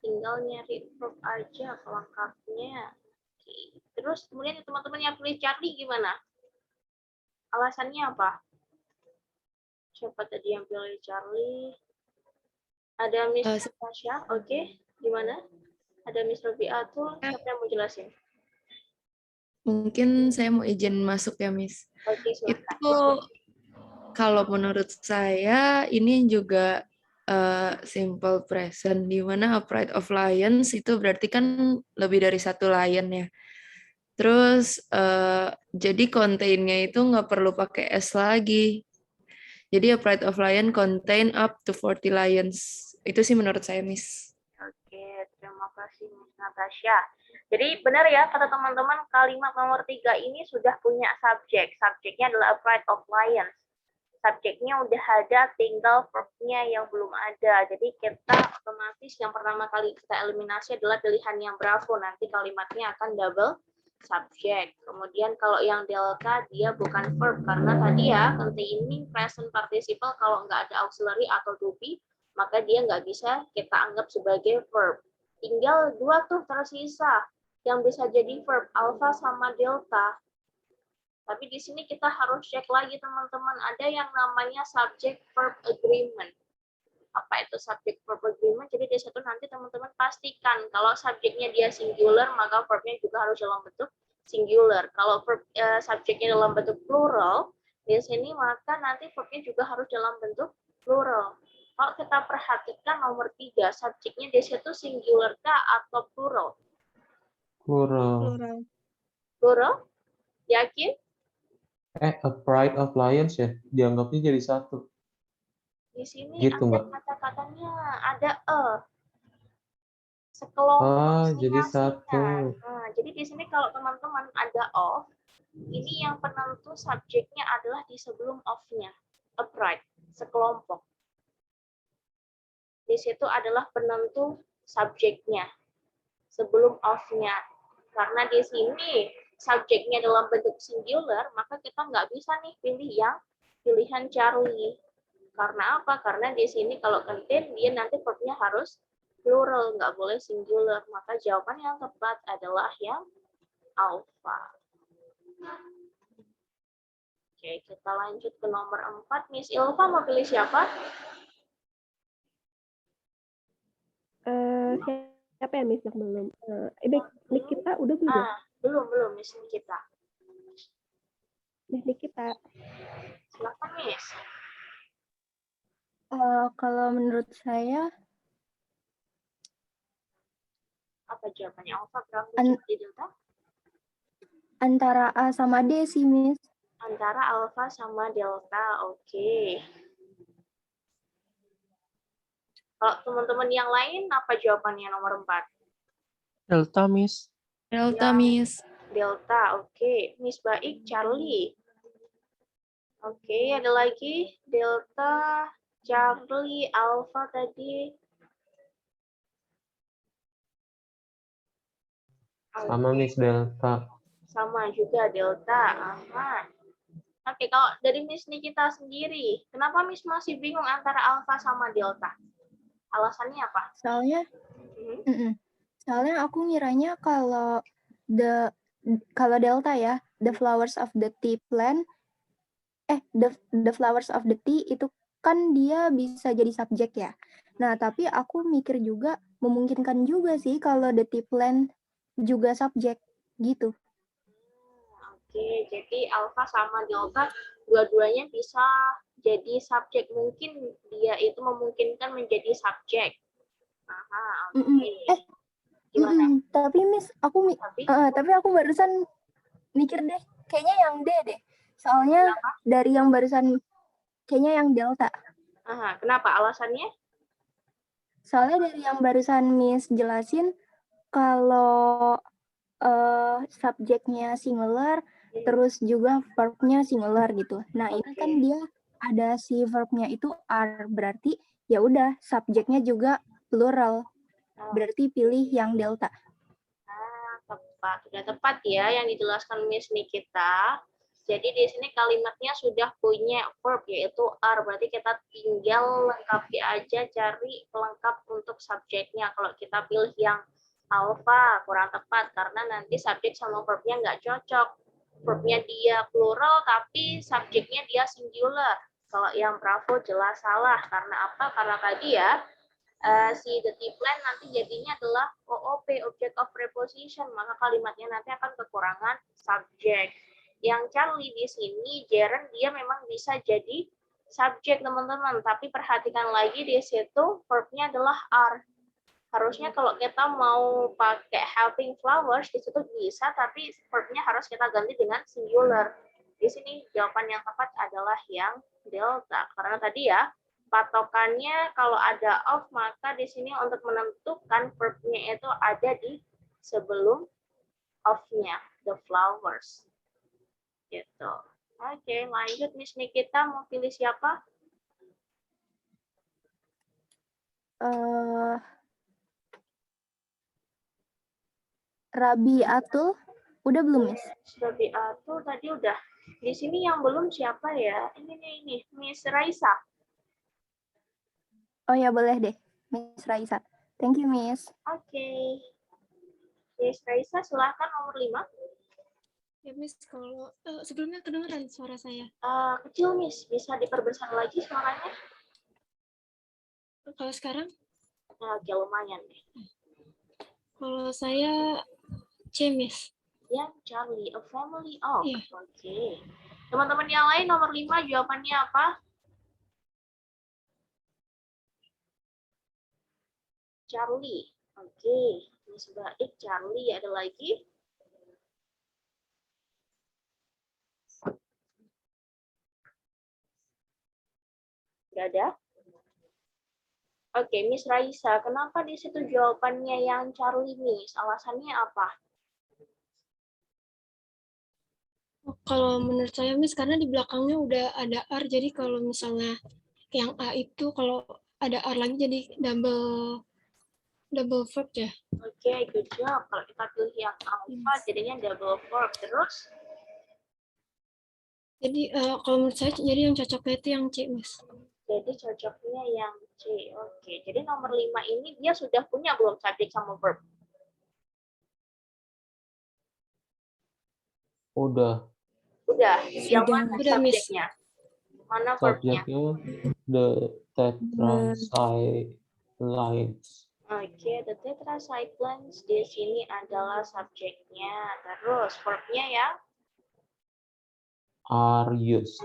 tinggal nyari verb aja pelengkapnya. Oke. Terus kemudian teman-teman yang pilih Charlie gimana? Alasannya apa? Siapa tadi yang pilih Charlie? Ada Miss Natasha, oke. Gimana? Ada Miss Robiatul, siapa yang mau jelasin? Mungkin saya mau izin masuk ya, Miss. Oke, silakan. Itu kalau menurut saya ini juga simple present, di mana upright of lions itu berarti kan lebih dari satu lion ya. Terus jadi contain-nya itu nggak perlu pakai S lagi. Jadi upright of lion contain up to 40 lions. Itu sih menurut saya, Miss. Oke, terima kasih Miss Natasha. Jadi benar ya kata teman-teman, kalimat nomor 3 ini sudah punya subjek. Subjeknya adalah upright of lions. Subjeknya udah ada, tinggal verb-nya yang belum ada. Jadi kita otomatis yang pertama kali kita eliminasi adalah pilihan yang Bravo. Nanti kalimatnya akan double subjek. Kemudian kalau yang Delta dia bukan verb karena tadi ya containing present participle kalau nggak ada auxiliary atau to be maka dia nggak bisa kita anggap sebagai verb. Tinggal dua tuh tersisa yang bisa jadi verb, alpha sama delta. Tapi di sini kita harus cek lagi teman-teman, ada yang namanya subject verb agreement. Apa itu subject verb agreement? Jadi di situ nanti teman-teman pastikan kalau subjeknya dia singular, maka verbnya juga harus dalam bentuk singular. Kalau verb subjeknya dalam bentuk plural, di sini maka nanti verbnya juga harus dalam bentuk plural. Kalau kita perhatikan nomor 3, subjeknya di situ singular kah atau plural? Plural. Plural? Yakin? A pride of lions ya, dianggapnya jadi satu. Di sini Gitu, ada Mbak. kata-katanya, ada sekelompok Jadi singa-singa. satu. Nah, jadi di sini kalau teman-teman ada of, ini yang penentu subjeknya adalah di sebelum of-nya. Upright, sekelompok. Di situ adalah penentu subjeknya sebelum of-nya. Karena di sini subjeknya dalam bentuk singular, maka kita nggak bisa nih pilih yang pilihan Charlie. Karena apa? Karena di sini kalau contain, dia nanti verb-nya harus plural, nggak boleh singular. Maka jawaban yang tepat adalah yang alpha. Oke, kita lanjut ke nomor 4. Miss Ilva mau pilih siapa? Siapa ya Miss yang belum? Nikita udah belum? Belum Miss Nikita. Nikita. Silakan Miss. Kalau menurut saya Apa jawabannya? Alpha berapa di delta? antara A sama D sih, Miss. Antara alpha sama delta, oke. Kalau teman-teman yang lain, apa jawabannya nomor 4? Delta, Miss. Delta, Miss. Delta, oke. Miss Baik, Charlie. Oke, ada lagi? Delta, Charlie, alpha tadi. Sama Miss Delta. Sama juga delta. Aha. Oke, kalau dari Miss Nikita sendiri, kenapa Miss masih bingung antara alpha sama delta? Alasannya apa? Soalnya aku ngiranya kalau delta ya, the flowers of the tea plant, the flowers of the tea itu kan dia bisa jadi subjek ya. Nah, tapi aku mikir juga memungkinkan juga sih kalau the tea plant juga subjek gitu. Oke, jadi alpha sama delta dua-duanya bisa jadi subjek. Mungkin dia itu memungkinkan menjadi subjek. Aha, oke. Gimana? Tapi Miss, tapi aku barusan mikir deh, kayaknya yang D deh. Soalnya dari yang barusan kayaknya yang delta. Aha, kenapa? Alasannya? Soalnya dari yang barusan Miss jelasin kalau subjeknya singular, terus juga verb-nya singular gitu. Nah, ini kan dia ada si verb-nya itu are, berarti ya udah subjeknya juga plural. Berarti pilih yang delta. Tepat. Sudah tepat ya yang dijelaskan Miss Nikita. Jadi di sini kalimatnya sudah punya verb yaitu are. Berarti kita tinggal lengkapi aja, cari pelengkap untuk subjeknya. Kalau kita pilih yang alpha kurang tepat karena nanti subjek sama verb-nya nggak cocok. Verb-nya dia plural tapi subjeknya dia singular. Kalau yang bravo jelas salah. Karena apa? Karena tadi ya si the tea plant nanti jadinya adalah OOP, object of preposition, maka kalimatnya nanti akan kekurangan subjek. Yang Charlie di sini, Jaren dia memang bisa jadi subjek teman-teman, tapi perhatikan lagi di situ verb-nya adalah are. Harusnya kalau kita mau pakai helping flowers di situ bisa, tapi verb-nya harus kita ganti dengan singular. Di sini jawaban yang tepat adalah yang delta, karena tadi ya patokannya kalau ada of maka di sini untuk menentukan verb-nya itu ada di sebelum of-nya, the flowers. Gitu. Oke, lanjut Miss Nikita mau pilih siapa? Rabiatul, udah belum Miss? Rabiatul tadi udah. Di sini yang belum siapa ya? Ini Miss Raisa. Oh ya boleh deh, Miss Raisa. Thank you Miss. Oke. Miss Raisa silahkan nomor 5. Ya Miss, kalau sebelumnya kedengeran suara saya? Kecil Miss, bisa diperbesar lagi suaranya? Kalau sekarang? Oke, lumayan deh. Kalau saya C Miss. Yang Charlie, a family of. Iya. Oke. Teman-teman yang lain nomor 5 jawabannya apa? Charlie. Oke. Miss Baik, Charlie. Ada lagi? Gak ada? Oke, Miss Raisa, kenapa di situ jawabannya yang Charlie, Miss? Alasannya apa? Kalau menurut saya, Miss, karena di belakangnya udah ada R, jadi kalau misalnya yang A itu kalau ada R lagi jadi double verb ya. Oke, good job. Kalau kita pilih yang alpha, jadinya double verb. Terus? Jadi kalau menurut saya, jadi yang cocoknya itu yang C, Miss. Jadi cocoknya yang C. Oke, jadi nomor 5 ini dia sudah punya belum subjek sama verb? Udah. Udah. Yang mana Udah, Miss. subjeknya? Mana verbnya? Subjeknya the tetracyclines. Oke, the tetracyclines di sini adalah subjeknya. Terus verbnya ya? Are used.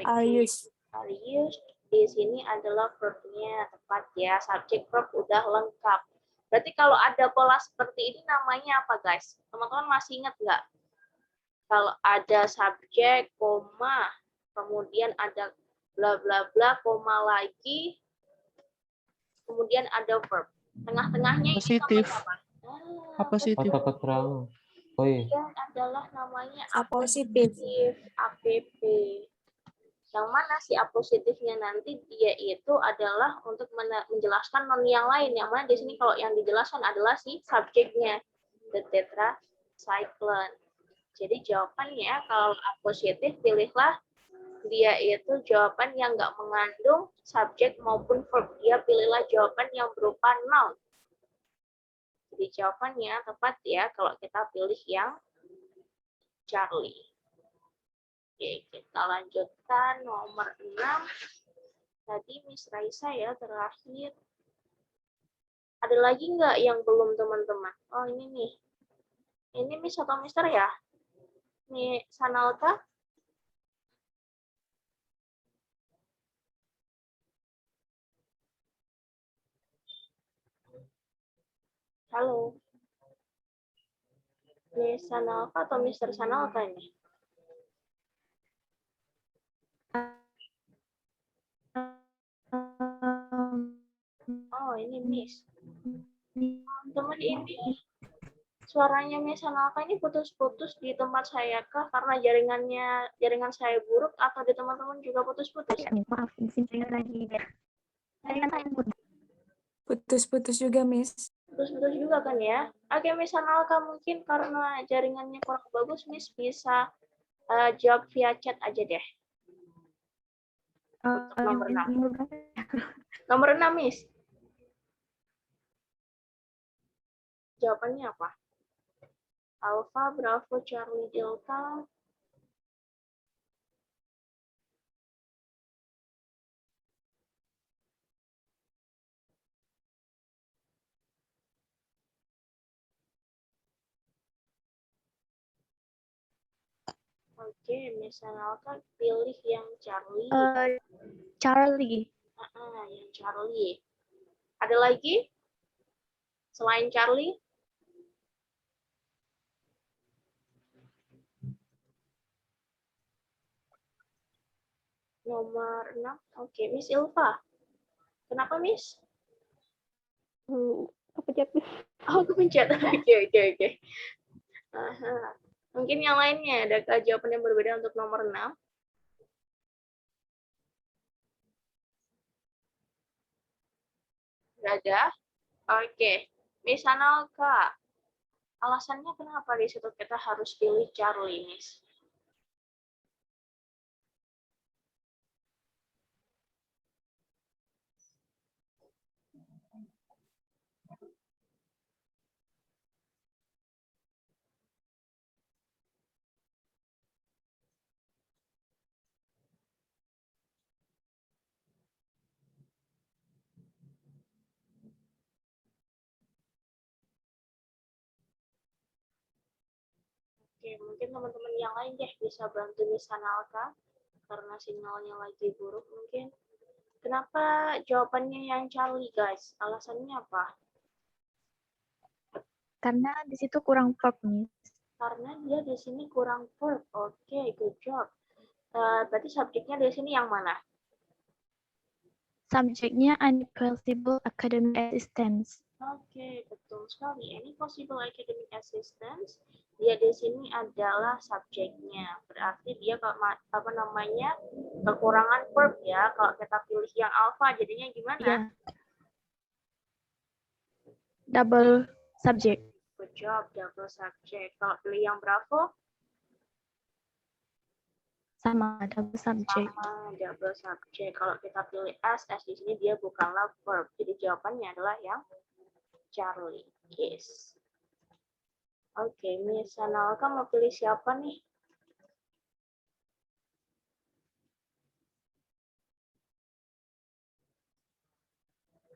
Are used. Are used di sini adalah verbnya, tepat ya. Subjek verb udah lengkap. Berarti kalau ada pola seperti ini namanya apa, guys? Teman-teman masih ingat nggak? Kalau ada subjek, koma, kemudian ada bla bla bla, koma lagi, kemudian ada verb. Tengah-tengahnya ini Positif. namanya apa? Apositif. Kata keterangan. Oh iya. Dia adalah namanya Apositif. APP. Yang mana si apositifnya nanti dia itu adalah untuk menjelaskan non yang lain. Yang mana di sini kalau yang dijelaskan adalah si subjeknya, the tetracycline. Jadi jawabannya kalau apositif pilihlah dia itu jawaban yang nggak mengandung subjek maupun verb. Dia pilihlah jawaban yang berupa noun. Jadi jawabannya tepat ya kalau kita pilih yang Charlie. Oke, kita lanjutkan nomor 6. Tadi Miss Raisa ya terakhir. Ada lagi nggak yang belum teman-teman? Oh ini nih. Ini Miss atau Mister ya? Nih Sanalka. Halo. Miss Sanalka atau Mister Sanalka ini? Oh, ini Miss. Teman-teman ini suaranya Miss Sanalka ini putus-putus di tempat saya kah? Karena jaringan saya buruk atau di teman-teman juga putus-putus? Maaf, di sini saya lagi jaringan saya buruk. Putus-putus juga, Miss. Putus-putus juga kan ya? Oke, Miss Sanalka mungkin karena jaringannya kurang bagus, Miss bisa jawab via chat aja deh. Untuk nomor 6. Nomor 6, Miss. Jawabannya apa? Alpha, Bravo, Charlie, Delta. Oke, misalnya pilih yang Charlie. Charlie. Yang Charlie. Ada lagi? Selain Charlie? Nomor 6. Oke, Miss Ilva. Kenapa, Miss? Kepencet. Oh, kepencet. Oke. Mungkin yang lainnya ada jawaban yang berbeda untuk nomor 6. Nggak ada? Oke. Miss Analka. Alasannya kenapa di situ kita harus pilih Charlie, Miss? Oke, mungkin teman-teman yang lain deh bisa bantu Miss Analka karena sinyalnya lagi buruk mungkin. Kenapa jawabannya yang Charlie, guys? Alasannya apa? Karena di situ kurang verb, Miss. Karena dia di sini kurang verb. Oke, good job. Berarti subjeknya di sini yang mana? subjeknya any possible academic assistance. Oke, betul sekali. Any possible academic assistance, dia di sini adalah subjeknya. Berarti dia apa namanya kekurangan verb ya. Kalau kita pilih yang alpha, jadinya gimana? Yeah. Double subject. Good job, double subject. Kalau pilih yang bravo? Sama, double subject. Sama, double subject. Kalau kita pilih S di sini dia bukanlah verb. Jadi jawabannya adalah yang Charlie. Yes. Oke, Miss Analka mau pilih siapa nih?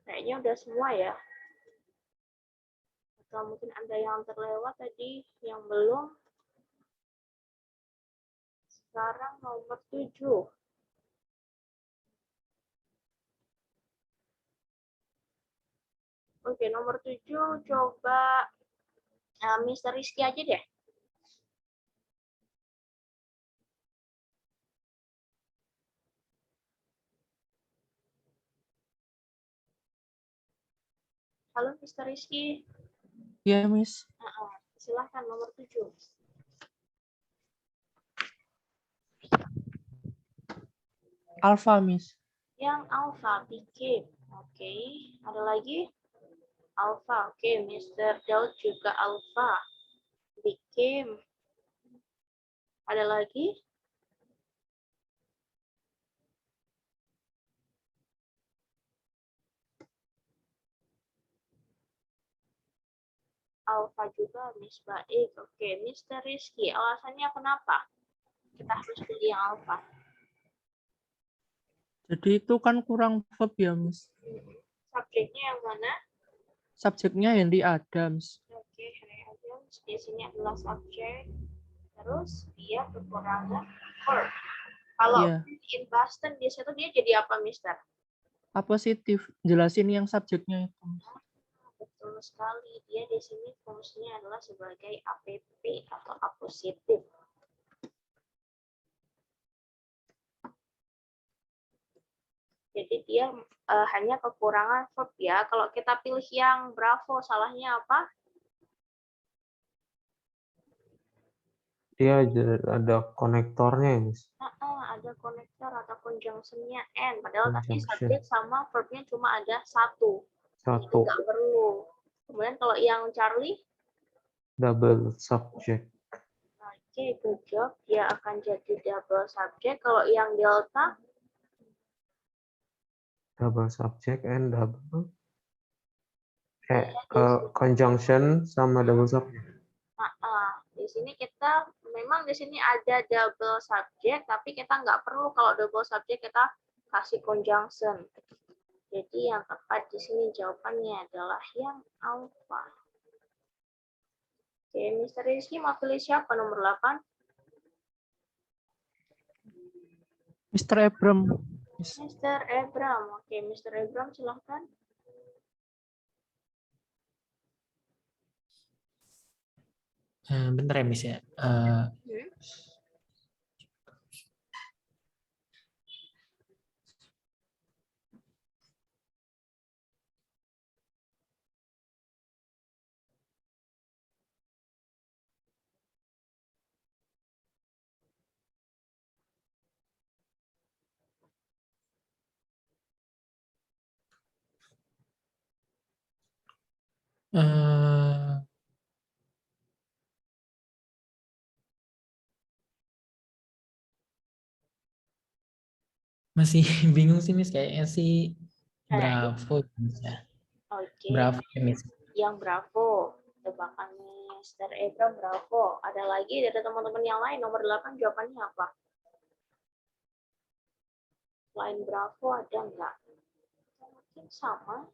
Kayaknya udah semua ya. Atau mungkin ada yang terlewat tadi, yang belum. Sekarang nomor 7. Oke, nomor 7 coba Mr. Rizky aja deh. Halo Mr. Rizky. Iya, Miss. Silahkan nomor 7. Alpha, Miss. Yang alpha, became. Oke, ada lagi? Alpha, oke. Mr. Daud juga alpha. Became. Ada lagi? Alpha juga, Miss Baik. Oke, Mr. Rizky, alasannya kenapa kita harus pilih yang alpha? Jadi itu kan kurang verb ya, Miss. Subjeknya yang mana? Subjeknya Henry Adams. Oke, Henry Adams. Di sini adalah subjek. Terus dia kekurangan verb. Kalau in Boston di situ dia jadi apa, Mister? Positif. Jelasin yang subjeknya itu. Betul sekali. Dia di sini fungsinya adalah sebagai APP atau apositif. Jadi dia hanya kekurangan verb ya. Kalau kita pilih yang bravo, salahnya apa? Dia ada konektornya, Miss. Ada konektor atau conjunction-nya N. Padahal tadi Conjunction. subjek sama verb-nya cuma ada satu. Jadi Satu. nggak perlu. Kemudian kalau yang Charlie? Double subject. Oke, good job. Dia akan jadi double subject. Kalau yang Delta? Double subject and double conjunction sama double subject. Di sini kita memang di sini ada double subject, tapi kita nggak perlu kalau double subject kita kasih conjunction. Jadi yang tepat di sini jawabannya adalah yang alpha. Oke, Mr. Rizky mau pilih siapa nomor 8? Mr. Abram. Mr. Abram. Oke, Mr. Abram silahkan. Bentar ya, Miss ya. Masih bingung sih, Miss. Kayaknya sih Bravo. Ya. Oke. Bravo, Miss. Yang Bravo. Tebakan Mr. Abram Bravo. Ada lagi dari teman-teman yang lain. Nomor 8 jawabannya apa? Selain Bravo ada nggak? Mungkin sama.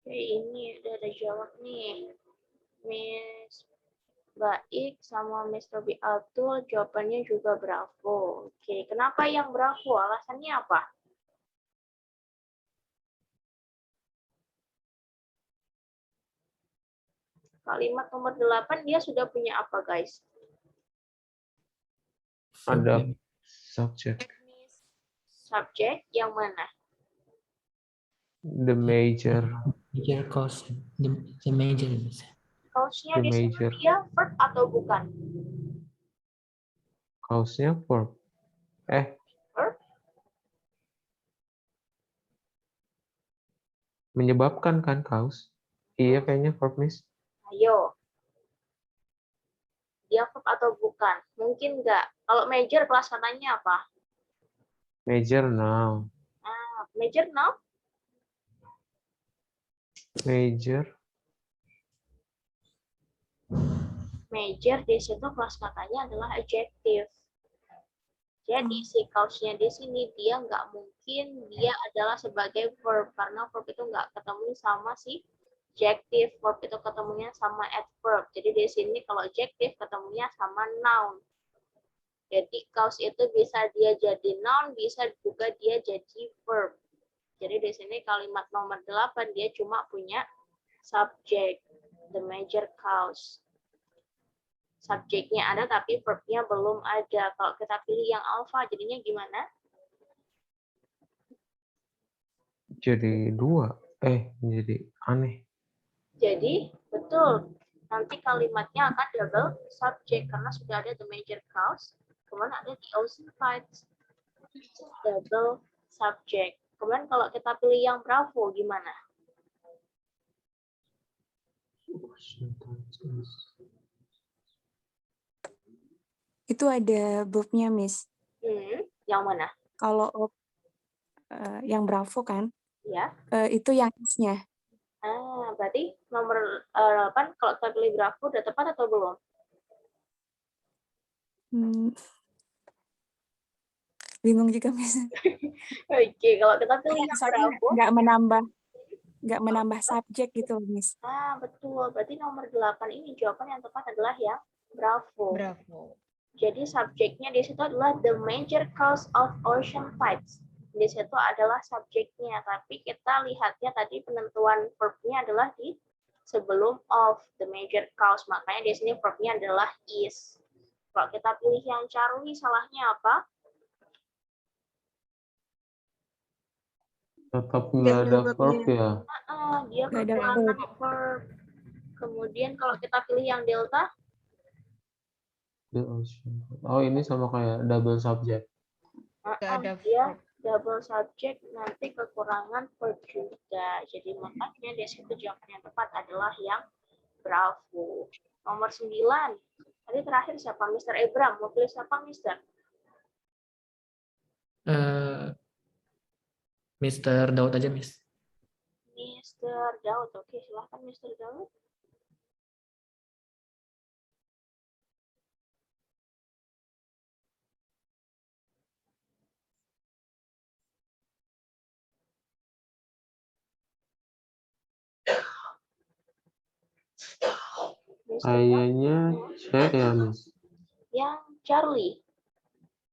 Oke, ini udah ada jawab nih. Miss Baik sama Mr. B. Abdul jawabannya juga Bravo. Oke, kenapa yang Bravo? Alasannya apa? Kalimat nomor 8 dia sudah punya apa, guys? Ada subject. Subjek yang mana? The major. Major cause. The major. Cause-nya The di sini major. dia verb atau bukan? Cause-nya verb. Verb? Menyebabkan kan cause? Iya kayaknya verb, Miss. Ayo. Dia verb atau bukan? Mungkin nggak. Kalau major kelas katanya apa? Major noun. Major noun? Major. Major di situ kelas katanya adalah adjective. Jadi si cause-nya di sini dia nggak mungkin dia adalah sebagai verb karena verb itu nggak ketemu sama si adjective, verb itu ketemunya sama adverb. Jadi di sini kalau adjective ketemunya sama noun. Jadi cause itu bisa dia jadi noun, bisa juga dia jadi verb. Jadi di sini kalimat nomor 8 dia cuma punya subject, the major cause. Subjeknya ada tapi verbnya belum ada. Kalau kita pilih yang alpha jadinya gimana? Jadi 2. Jadi aneh. Jadi betul. Nanti kalimatnya akan double subject karena sudah ada the major cause, kemudian ada the auxiliary double subject. Kemudian kalau kita pilih yang bravo gimana? Itu ada verb-nya, Miss. Yang mana? Kalau yang bravo kan? Ya. Itu yang is-nya. Berarti nomor 8 kalau kita pilih bravo udah tepat atau belum? Bingung juga, Miss. Oke, kalau kita pilih yang bravo nggak menambah subjek gitu, Miss. Betul. Berarti nomor 8 ini jawaban yang tepat adalah yang bravo. Jadi subjeknya di situ adalah the major cause of ocean tides. Di situ adalah subjeknya, tapi kita lihatnya tadi penentuan verbnya adalah di sebelum of the major cause. Makanya di sini verbnya adalah is. Kalau kita pilih yang Charlie, salahnya apa? Tetap nggak ada verb ya. Dia kekurangan verb. Kemudian kalau kita pilih yang Delta, Oh, ini sama kayak double subject. dia double subject nanti kekurangan verb juga. Jadi makanya di situ jawaban yang tepat adalah yang bravo. Nomor 9. Tadi terakhir siapa? Mr. Ebram. Mau pilih siapa, Mr.? Mr. Daud aja, Miss. Mr. Daud. Oke, silahkan Mr. Daud. Kayaknya C ya, Miss. Yang Charlie.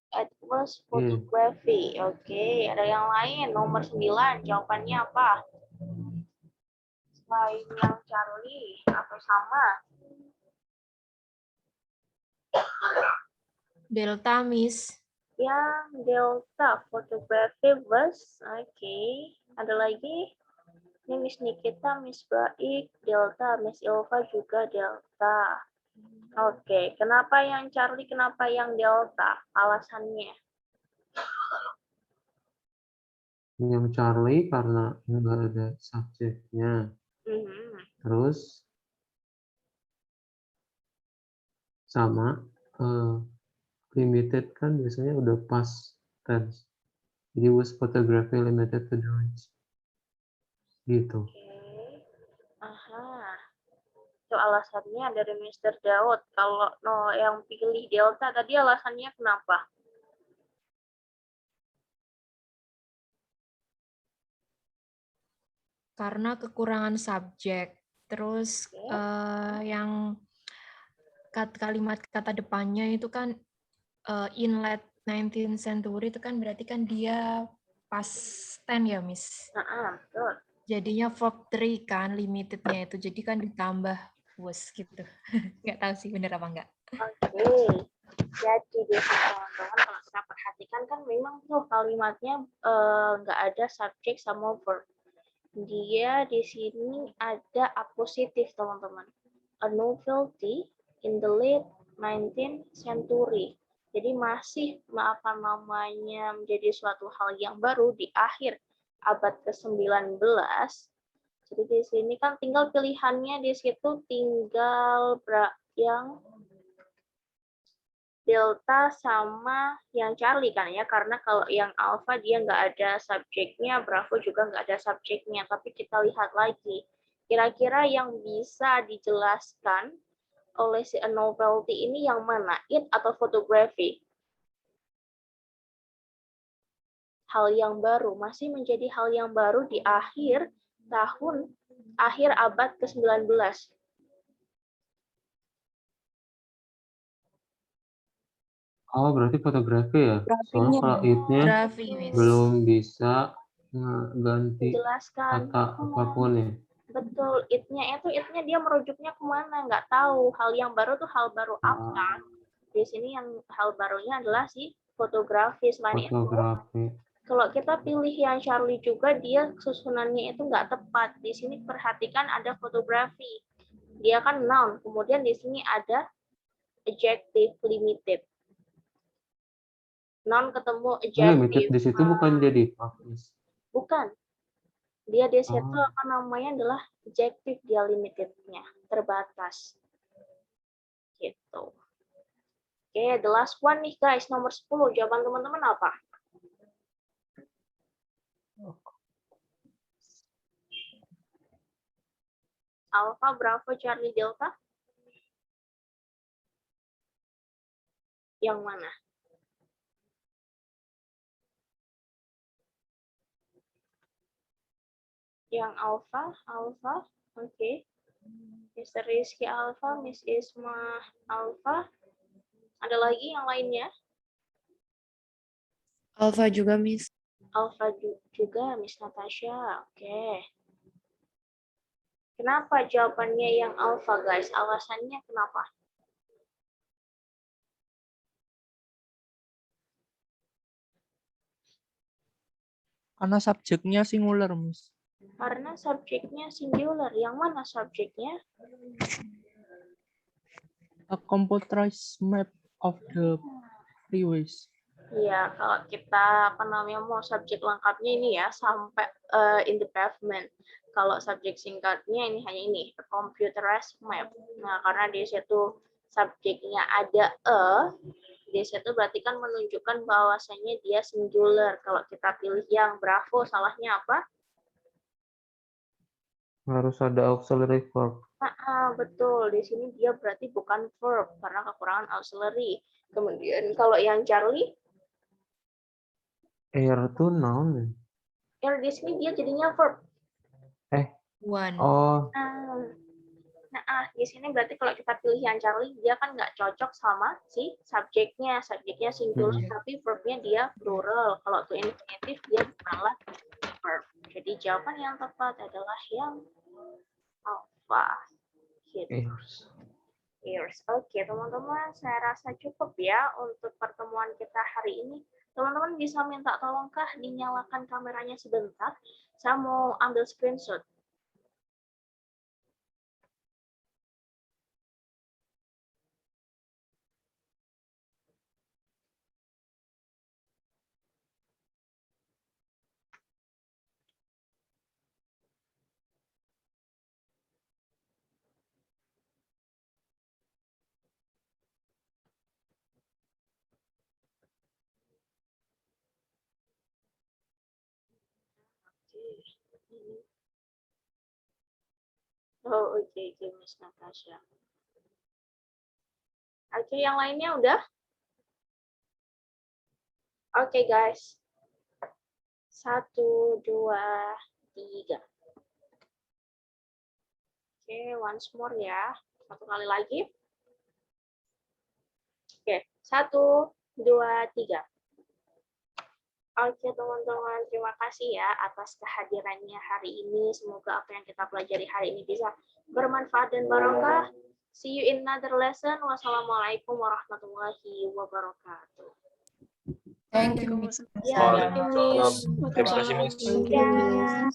Adverse photography. Oke, ada yang lain. Nomor 9. Jawabannya apa? Selain yang Charlie atau sama? Delta, Miss. Yang Delta photography was. Oke. Ada lagi? Ini Miss Nikita, Miss Baik, Delta, Miss Ilva juga Delta. Oke, kenapa yang Charlie, kenapa yang Delta? Alasannya? Yang Charlie karena nggak ada subjeknya. Terus sama limited kan biasanya udah past tense. Jadi was photography limited to drawings. Gitu. Itu alasannya dari Mr. Daud. Kalau yang pilih Delta tadi alasannya kenapa? Karena kekurangan subjek. Terus yang kalimat kata depannya itu kan in late 19th century itu kan berarti kan dia past tense ya, Miss. Betul. Jadinya verb 3 kan limitednya itu. Jadi kan ditambah was gitu. Nggak tahu sih bener apa enggak. Oke. Jadi di sini teman-teman kalau kita perhatikan kan memang tuh kalimatnya nggak ada subjek sama verb. Dia di sini ada appositif teman-teman. A novelty in the late 19th century. Jadi masih namanya menjadi suatu hal yang baru di akhir abad ke-19. Jadi di sini kan tinggal pilihannya di situ tinggal yang delta sama yang Charlie kan ya, karena kalau yang alpha dia nggak ada subjeknya, Bravo juga nggak ada subjeknya. Tapi kita lihat lagi, kira-kira yang bisa dijelaskan oleh si a novelty ini yang mana, it atau photography? Hal yang baru, masih menjadi hal yang baru di akhir abad ke-19. Oh, berarti fotografi ya? Soalnya kalau it-nya belum bisa ganti Jelaskan. kata apapun ya. Betul, it-nya dia merujuknya kemana? Nggak tahu. Hal yang baru tuh hal baru apa? Di sini yang hal barunya adalah si fotografi. Selain itu, kalau kita pilih yang Charlie juga, dia susunannya itu nggak tepat. Di sini perhatikan ada fotografi. Dia kan noun. Kemudian di sini ada adjective limited. Noun ketemu adjective. Limited di situ bukan jadi practice. Bukan. Dia di situ apa namanya adalah adjective, dia limitednya, terbatas. Gitu. Oke, the last one nih guys, nomor 10. Jawaban teman-teman apa? Alpha, Bravo, Charlie, Delta? Yang mana? Yang alpha, oke. Mr. Rizky alpha, Miss Isma alpha. Ada lagi yang lainnya? Alpha juga, Miss. Alpha juga, Miss Natasha. Oke. Kenapa jawabannya yang alpha, guys? Alasannya kenapa? Karena subjeknya singular, Miss. Karena subjeknya singular. Yang mana subjeknya? A computerized map of the freeways. Iya, kalau kita mau subjek lengkapnya ini ya sampai in the pavement. Kalau subjek singkatnya ini hanya ini, a computerized map. Nah, karena di situ subjeknya ada di situ berarti kan menunjukkan bahwasanya dia singular. Kalau kita pilih yang Bravo, salahnya apa? Harus ada auxiliary verb. Betul, di sini dia berarti bukan verb karena kekurangan auxiliary. Kemudian kalau yang Charlie, Air itu noun. Air di sini dia jadinya verb. One. Oh. Nah, di sini berarti kalau kita pilih yang Charlie, dia kan nggak cocok sama si subjeknya. Subjeknya singular, tapi verbnya dia plural. Kalau to infinitive, dia bukanlah verb. Jadi jawaban yang tepat adalah yang alpha. Ears. Oke, teman-teman, saya rasa cukup ya untuk pertemuan kita hari ini. Teman-teman bisa minta tolongkah dinyalakan kameranya sebentar? Saya mau ambil screenshot. Oh, oke, Miss Natasha. Oke, yang lainnya udah? Oke, guys. 1, 2, 3. Oke, once more ya. Satu kali lagi. Oke, 1, 2, 3. Oke teman-teman, terima kasih ya atas kehadirannya hari ini. Semoga apa yang kita pelajari hari ini bisa bermanfaat dan barokah. See you in another lesson. Wassalamualaikum warahmatullahi wabarakatuh. Thank you, Miss. Ya, thank you, Miss. Terima kasih, Miss. Ya.